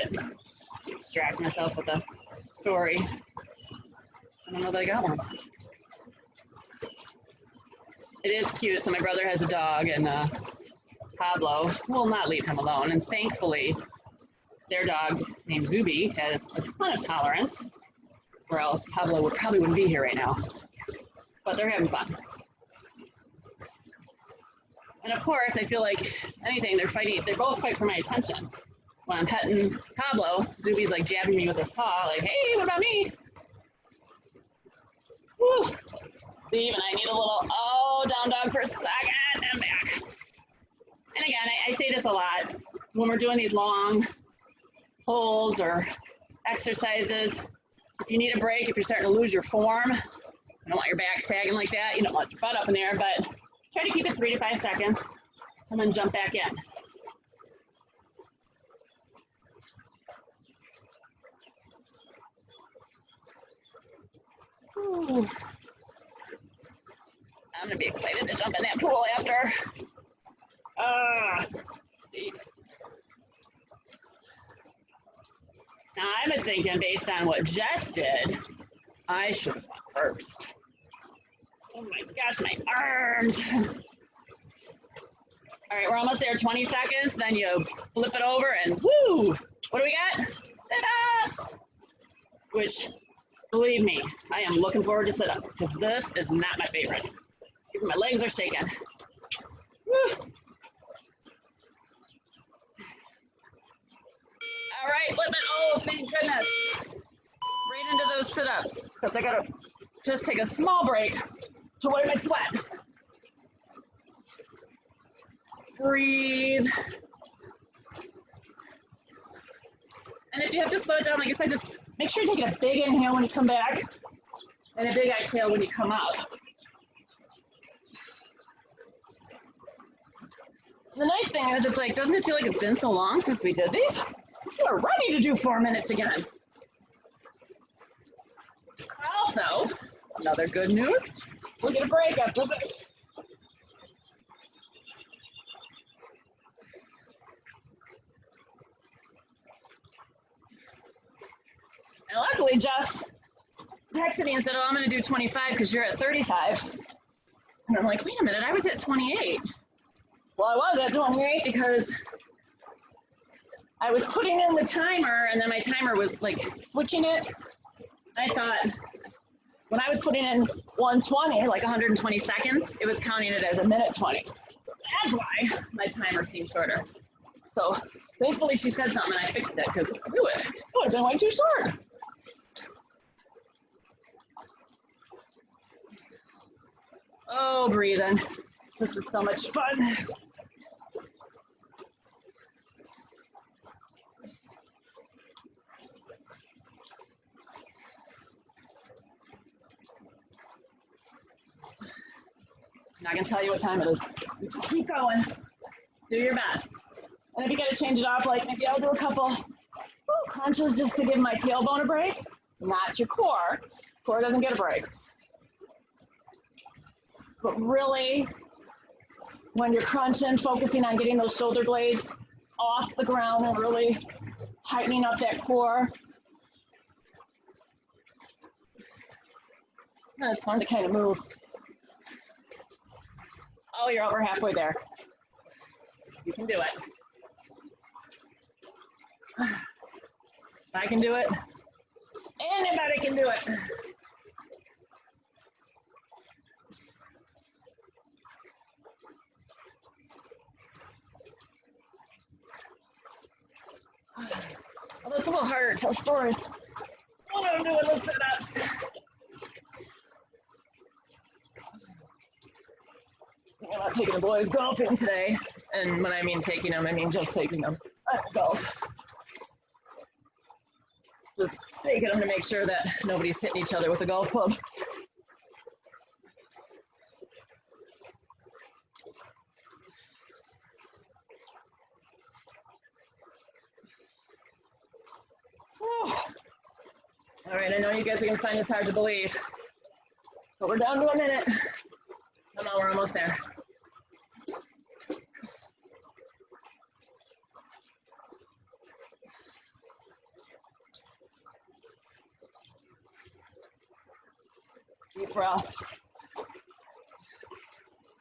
myself with a story, I don't know that I got one. It is cute. So my brother has a dog, and Pablo will not leave him alone. And thankfully, their dog named Zuby has a ton of tolerance, or else Pablo probably wouldn't be here right now. But they're having fun. And of course, I feel like anything, they both fight for my attention. When I'm petting Pablo, Zuby's like jabbing me with his paw, like, hey, what about me? Woo. Steve and I need a little, down dog for a second, and back. And again, I say this a lot, when we're doing these long holds or exercises, if you need a break, if you're starting to lose your form, you don't want your back sagging like that, you don't want your butt up in there, but try to keep it 3 to 5 seconds, and then jump back in. Ooh. I'm gonna be excited to jump in that pool after. See. Now I was thinking, based on what Jess did, I should have gone first. Oh my gosh, my arms. All right, we're almost there, 20 seconds, then you flip it over and woo! What do we got? Sit-ups! Which, believe me, I am looking forward to sit-ups because this is not my favorite. Even my legs are shaking. Woo. All right, flip it. Oh, thank goodness. Right into those sit-ups. Except I gotta just take a small break to wipe my sweat. Breathe. And if you have to slow it down, like I said, just make sure you're taking a big inhale when you come back and a big exhale when you come out. The nice thing is, it's like, doesn't it feel like it's been so long since we did these? We're ready to do 4 minutes again. Also, another good news, we'll get a break after this. And luckily, Jess texted me and said, oh, I'm going to do 25 because you're at 35. And I'm like, wait a minute, I was at 28. Well, I was at 28 because I was putting in the timer, and then my timer was like switching it. I thought when I was putting in 120, like 120 seconds, it was counting it as a minute 20. That's why my timer seemed shorter. So thankfully she said something and I fixed it because it would have been way too short. Oh, breathing. This is so much fun. I'm not gonna tell you what time it is. Keep going. Do your best. And if you gotta change it off, like maybe I'll do a couple crunches just to give my tailbone a break. Not your core. Core doesn't get a break. But really, when you're crunching, focusing on getting those shoulder blades off the ground and really tightening up that core. And it's fun to kind of move. Oh, you're over halfway there. You can do it. I can do it. Anybody can do it. Although it's a little harder to tell stories when I'm doing the sit-ups. I'm not taking the boys golfing today. And when I mean taking them, I mean just taking them. I don't golf. Just taking them to make sure that nobody's hitting each other with a golf club. Whew. All right, I know you guys are gonna find this hard to believe, but we're down to a minute. Come on, we're almost there. Deep breath.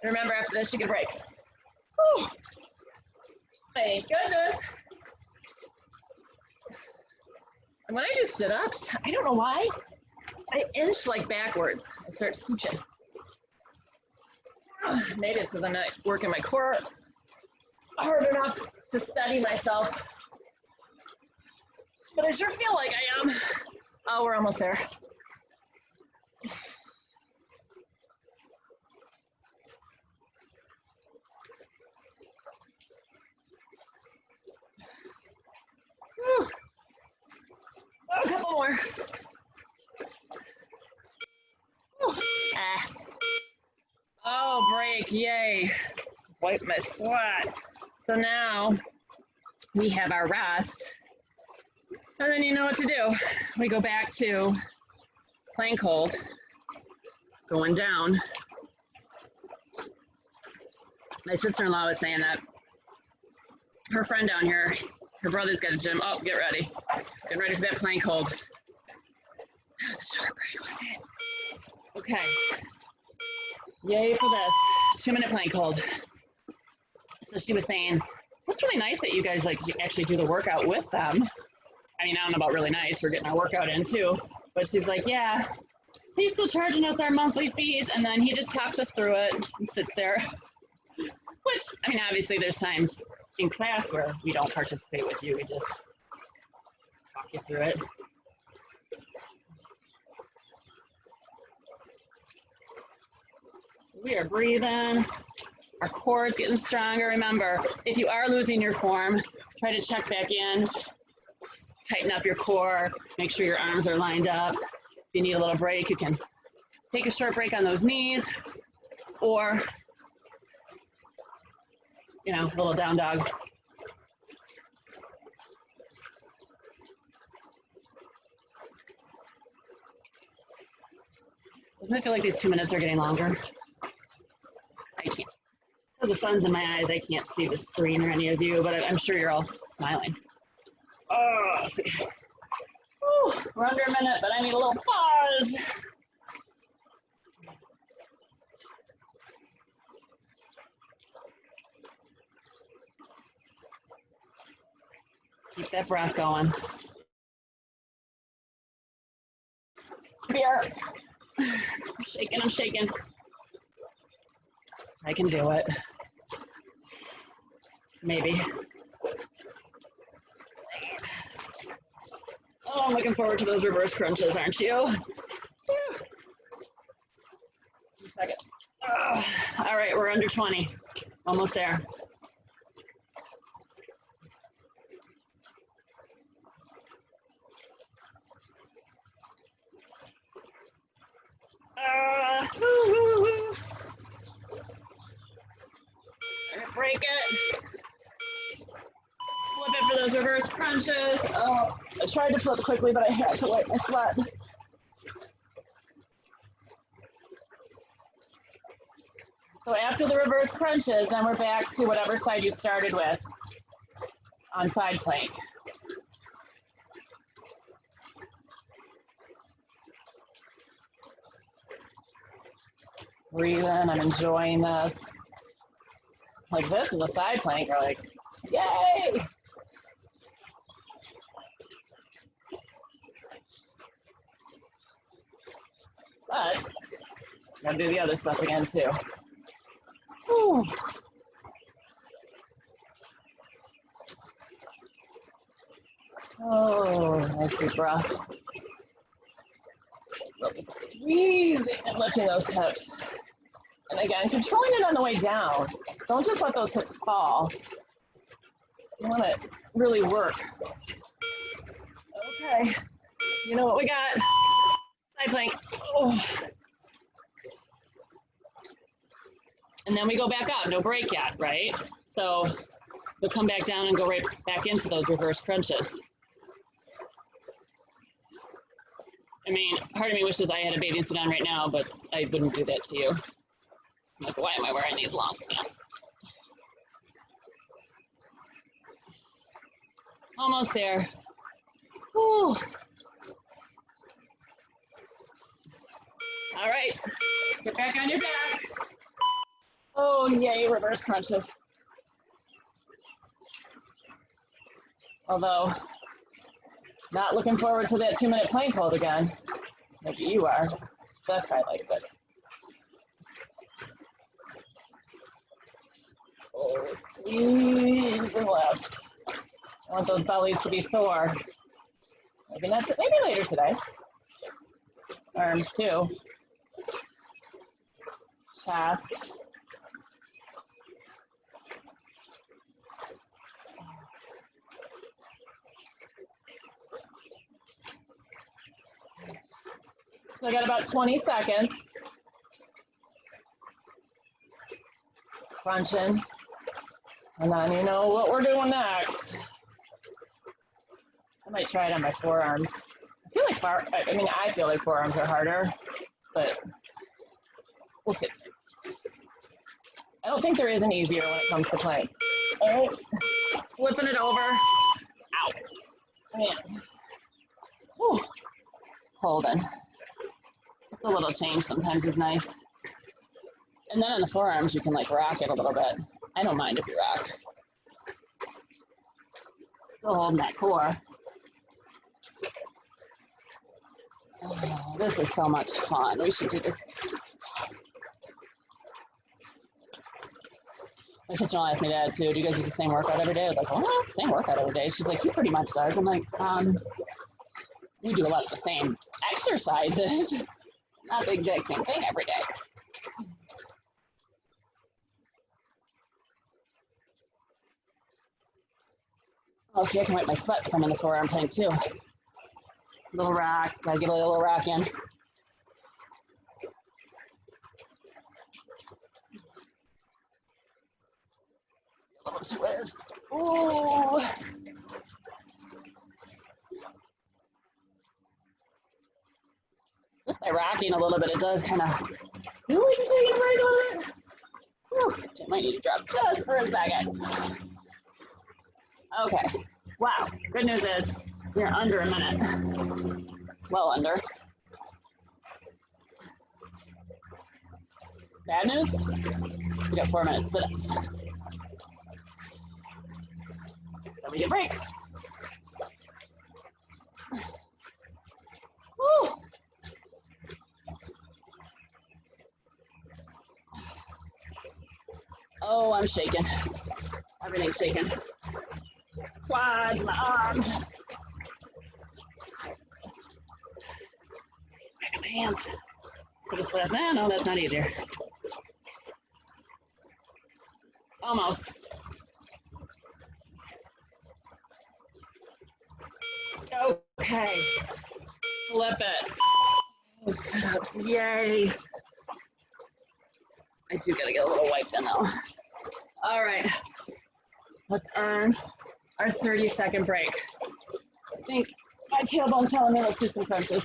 And remember, after this, you get a break. Whew. Thank goodness. And when I do sit-ups, I don't know why, I inch like backwards. I start scooching. Maybe it's because I'm not working my core hard enough to steady myself. But I sure feel like I am. Oh, we're almost there. Whew. Oh, a couple more. Whew. Ah. Oh, break, yay. Wipe my sweat. So now we have our rest. And then you know what to do. We go back to plank hold, going down. My sister-in-law was saying that her friend down here, her brother's got a gym. Oh, get ready. Getting ready for that plank hold. That was a short break, wasn't it? Okay. Yay for this. 2-minute plank hold. So she was saying, it's really nice that you guys actually do the workout with them. I mean, I don't know about really nice. We're getting our workout in too. But she's like, yeah, he's still charging us our monthly fees. And then he just talks us through it and sits there. Which, I mean, obviously there's times in class where we don't participate with you. We just talk you through it. We are breathing. Our core is getting stronger. Remember, if you are losing your form, try to check back in, tighten up your core, make sure your arms are lined up. If you need a little break, you can take a short break on those knees, or you know, little down dog. Doesn't it feel like these 2 minutes are getting longer? I can't. Because the sun's in my eyes, I can't see the screen or any of you, but I'm sure you're all smiling. Oh, let's see. Whew, we're under a minute, but I need a little pause. Keep that breath going. Beer. I'm shaking, I'm shaking. I can do it. Maybe. Oh, I'm looking forward to those reverse crunches, aren't you? Just a second. All right, we're under 20. Almost there. Break it. Flip it for those reverse crunches. Oh, I tried to flip quickly, but I had to wipe my sweat. So after the reverse crunches, then we're back to whatever side you started with on side plank. Breathe in, I'm enjoying this. Like this is a side plank, you're like, yay! But, gotta do the other stuff again too. Whew. Oh, nice deep breath. Really squeeze and lifting those hips. And again, controlling it on the way down. Don't just let those hips fall. You want to really work. Okay, you know what we got? Side plank. Oh. And then we go back up, no break yet, right? So we'll come back down and go right back into those reverse crunches. I mean, part of me wishes I had a bathing suit on right now, but I wouldn't do that to you. I'm like, why am I wearing these long pants? Almost there. Whew. All right, get back on your back. Oh, yay, reverse crunches. Although, not looking forward to that 2-minute plank hold again. Maybe you are. Jess probably likes it. Oh, squeeze and lift. I want those bellies to be sore. Maybe not. Maybe later today. Arms too. Chest. So I got about 20 seconds. Crunching. And then you know what we're doing next. I might try it on my forearms. I feel like forearms are harder, but we'll see. I don't think there is an easier when it comes to plank. All right, flipping it over. Ow. Man. Whew. Holding. Just a little change sometimes is nice. And then on the forearms, you can like rock it a little bit. I don't mind if you rock. Still holding that core. Oh, this is so much fun. We should do this. My sister-in-law asked me that too. Do you guys do the same workout every day? I was like, well, same workout every day. She's like, you pretty much does. I'm like, we do a lot of the same exercises. Not the exact same thing every day. Oh, see, I can wipe my sweat if I'm in the forearm plank too. Little rock, gotta get a little rock in. twist. Ooh. Just by rocking a little bit, it does kind of. Ooh, you're taking a break a little bit. Whew. I might need to drop just for a second. Okay. Wow. Good news is you're under a minute. Well under. Bad news? We got 4 minutes. Then we get a break. Woo! Oh, I'm shaking. Everything's shaking. Quads, my arms. My hands. For this last, no, that's not easier. Almost. Okay. Flip it. Oh, sit-ups. Yay. I do gotta get a little wiped in though. All right. Let's earn our 30-second break. I think my tailbone's telling me let's do some crunches.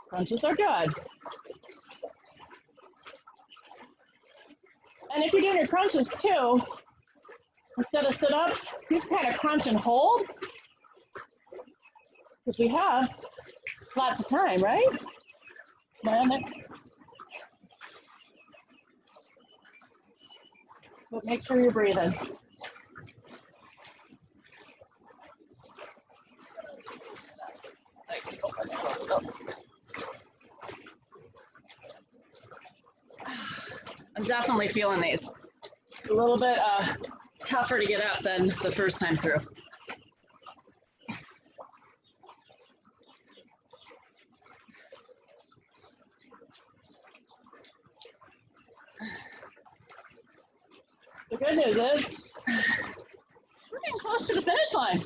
Crunches are good. And if you're doing your crunches too, instead of sit-ups, you can kind of crunch and hold. Because we have lots of time, right? But make sure you're breathing. I'm definitely feeling these. A little bit tougher to get up than the first time through. The good news is we're getting close to the finish line.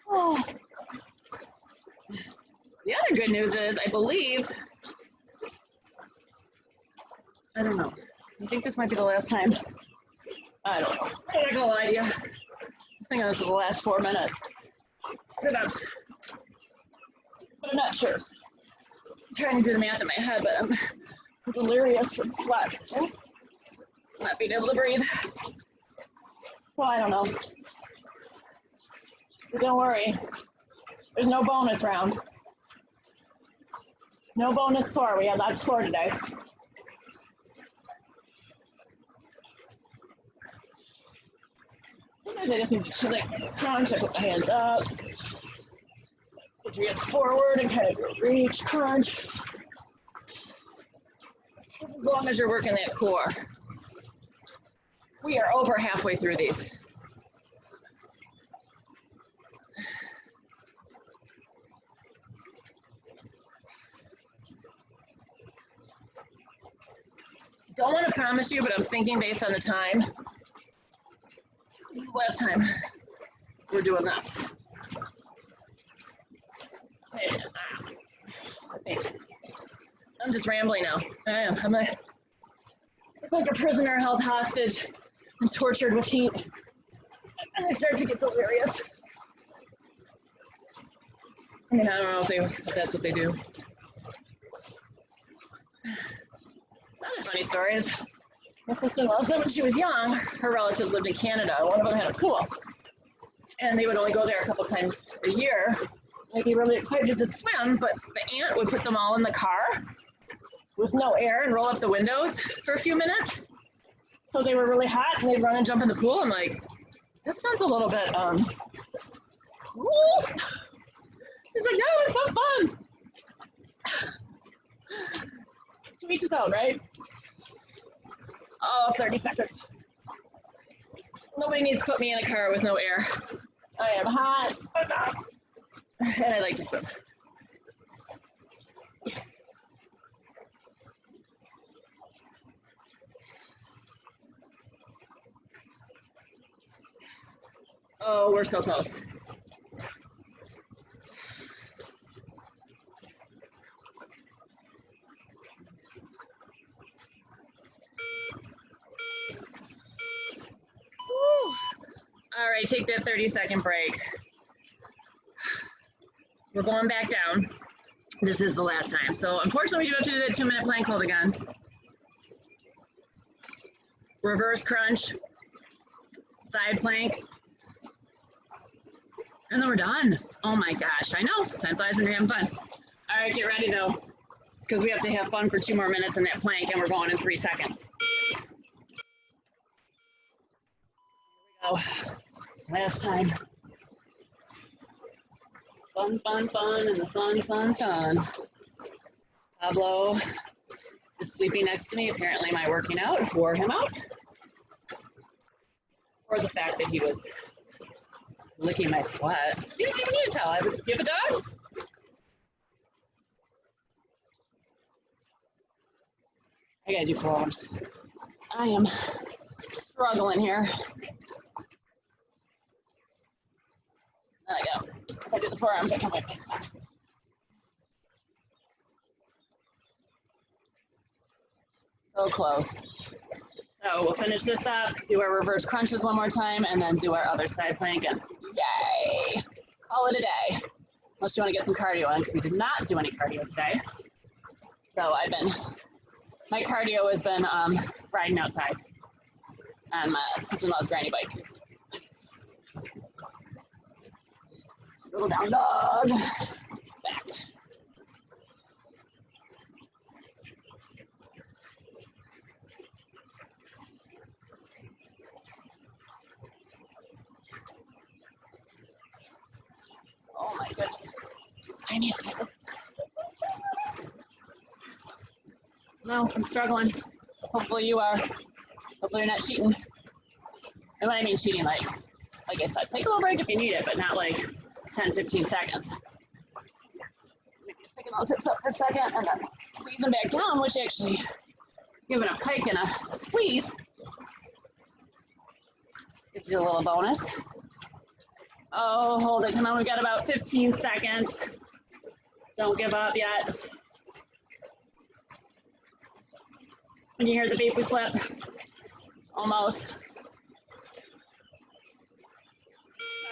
Oh. The other good news is I believe, I don't know, I think this might be the last time. I don't know. I'm not gonna lie to you. I think this is the last 4 minutes. Sit-ups. But I'm not sure. I'm trying to do the math in my head, but I'm delirious from sweat and not being able to breathe. Well, I don't know. But don't worry. There's no bonus round. No bonus score. We have that score today. Sometimes I just need to like crunch. I put my hands up. Put your hands forward and kind of reach, crunch. As long as you're working that core. We are over halfway through these. Don't want to promise you, but I'm thinking based on the time. This is the last time we're doing this. I think. I'm just rambling now. I am. I'm like a prisoner held hostage and tortured with heat. And I start to get delirious. I mean, I don't know if that's what they do. Another funny story is my sister-in-law said when she was young, her relatives lived in Canada. One of them had a pool. And they would only go there a couple times a year. They'd be really excited to swim, but the aunt would put them all in the car with no air and roll up the windows for a few minutes. So they were really hot and they'd run and jump in the pool. I'm like, that sounds a little bit, woo! She's like, no, it's so fun. To each his own, right? Oh, 30 seconds. Nobody needs to put me in a car with no air. I am hot enough. And I like to swim. Oh, we're so close. Woo. All right, take that 30-second break. We're going back down. This is the last time. So unfortunately, we do have to do that 2-minute plank hold again. Reverse crunch, side plank, and then we're done. Oh my gosh, I know, time flies when you're having fun. All right, get ready though, because we have to have fun for 2 more minutes in that plank, and we're going in 3 seconds. Here we go, last time. Fun, fun, fun, and the sun, sun, sun. Pablo is sleeping next to me. Apparently my working out wore him out. Or the fact that he was licking my sweat. See, you don't need to tell. Do you have a dog? I gotta do forearms. I am struggling here. There I go. If I do the forearms, I can wipe my sweat. So close. So we'll finish this up, do our reverse crunches one more time, and then do our other side plank, and yay! Call it a day. Unless you want to get some cardio in, because we did not do any cardio today. So my cardio has been riding outside on my sister-in-law's granny bike. Little down dog. Back. Oh my goodness. I need it. No, I'm struggling. Hopefully you are. Hopefully you're not cheating. And when I mean cheating, like I said, take a little break if you need it, but not like 10, 15 seconds. Sticking those hips up for a second and then squeeze them back down, which actually giving a pike and a squeeze gives you a little bonus. Oh, hold it. Come on, we've got about 15 seconds. Don't give up yet. Can you hear the beep we flip? Almost.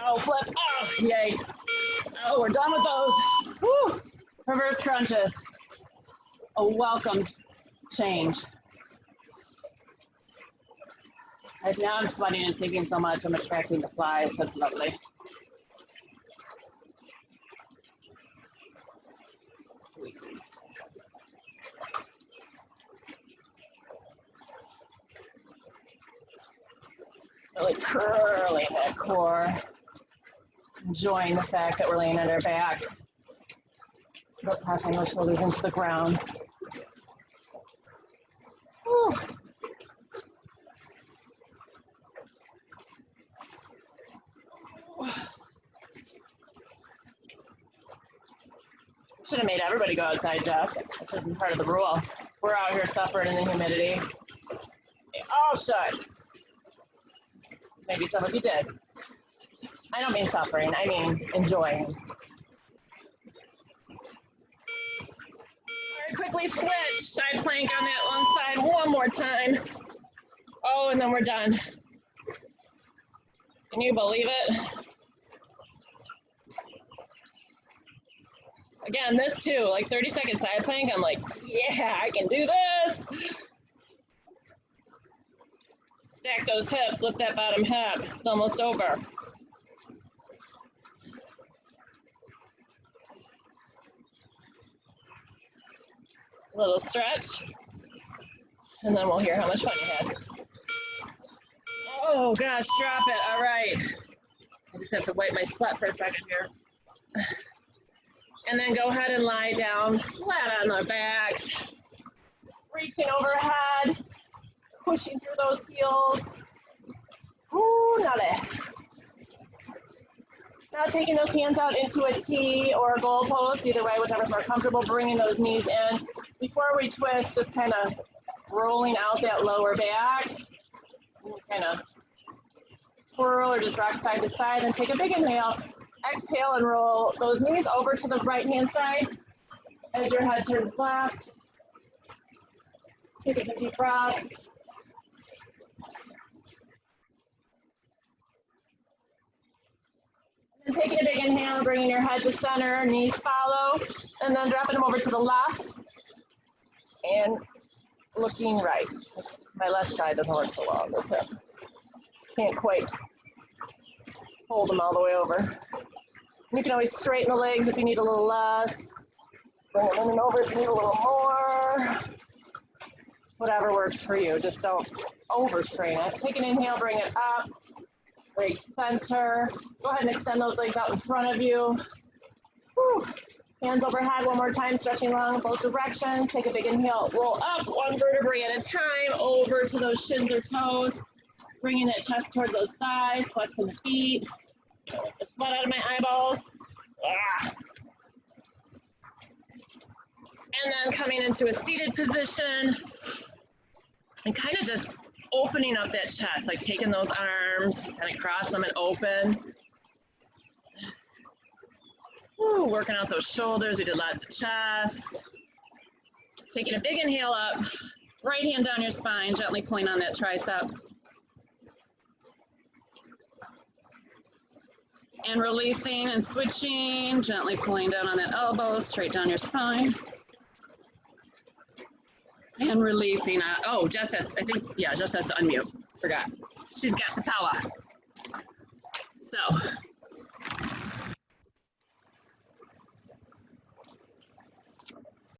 Oh, flip. Oh, yay. Oh, we're done with those. Woo! Reverse crunches. A welcome change. Now I'm sweating and sleeping so much, I'm attracting the flies. That's lovely. Really curling that core. Enjoying the fact that we're laying on our backs. But passing our shoulders into the ground. Whew. Should have made everybody go outside, Jess. That should have been part of the rule. We're out here suffering in the humidity. Oh, shut. Maybe some of you did. I don't mean suffering, I mean enjoying. All right, quickly switch. Side plank on that one side one more time. Oh, and then we're done. Can you believe it? Again, this too, like 30-second side plank, I'm like, yeah, I can do this. Stack those hips, lift that bottom hip. It's almost over. A little stretch, and then we'll hear how much fun you had. Oh gosh, drop it, all right. I just have to wipe my sweat for a second here. And then go ahead and lie down flat on our backs. Reaching overhead, pushing through those heels. Ooh, not it. Now taking those hands out into a T or a goal post, either way, whichever's more comfortable, bringing those knees in. Before we twist, just kind of rolling out that lower back. Kind of twirl or just rock side to side, and take a big inhale. Exhale and roll those knees over to the right-hand side as your head turns left. Take a deep breath. And taking a big inhale, bringing your head to center, knees follow, and then dropping them over to the left and looking right. My left side doesn't work so well on this hip. Can't quite hold them all the way over. You can always straighten the legs if you need a little less. Bring them in and over if you need a little more. Whatever works for you, just don't overstrain it. Take an inhale, bring it up. Legs center. Go ahead and extend those legs out in front of you. Whew. Hands overhead one more time, stretching long in both directions. Take a big inhale, roll up one vertebrae at a time, over to those shins or toes. Bringing that chest towards those thighs, flexing the feet. Get the sweat out of my eyeballs. Ah. And then coming into a seated position and kind of just opening up that chest, like taking those arms, kind of cross them and open. Woo, working out those shoulders. We did lots of chest. Taking a big inhale up, right hand down your spine, gently pulling on that tricep. And releasing and switching, gently pulling down on that elbow, straight down your spine. And releasing, oh, Jess has, I think, yeah, Jess has to unmute, forgot. She's got the power. So,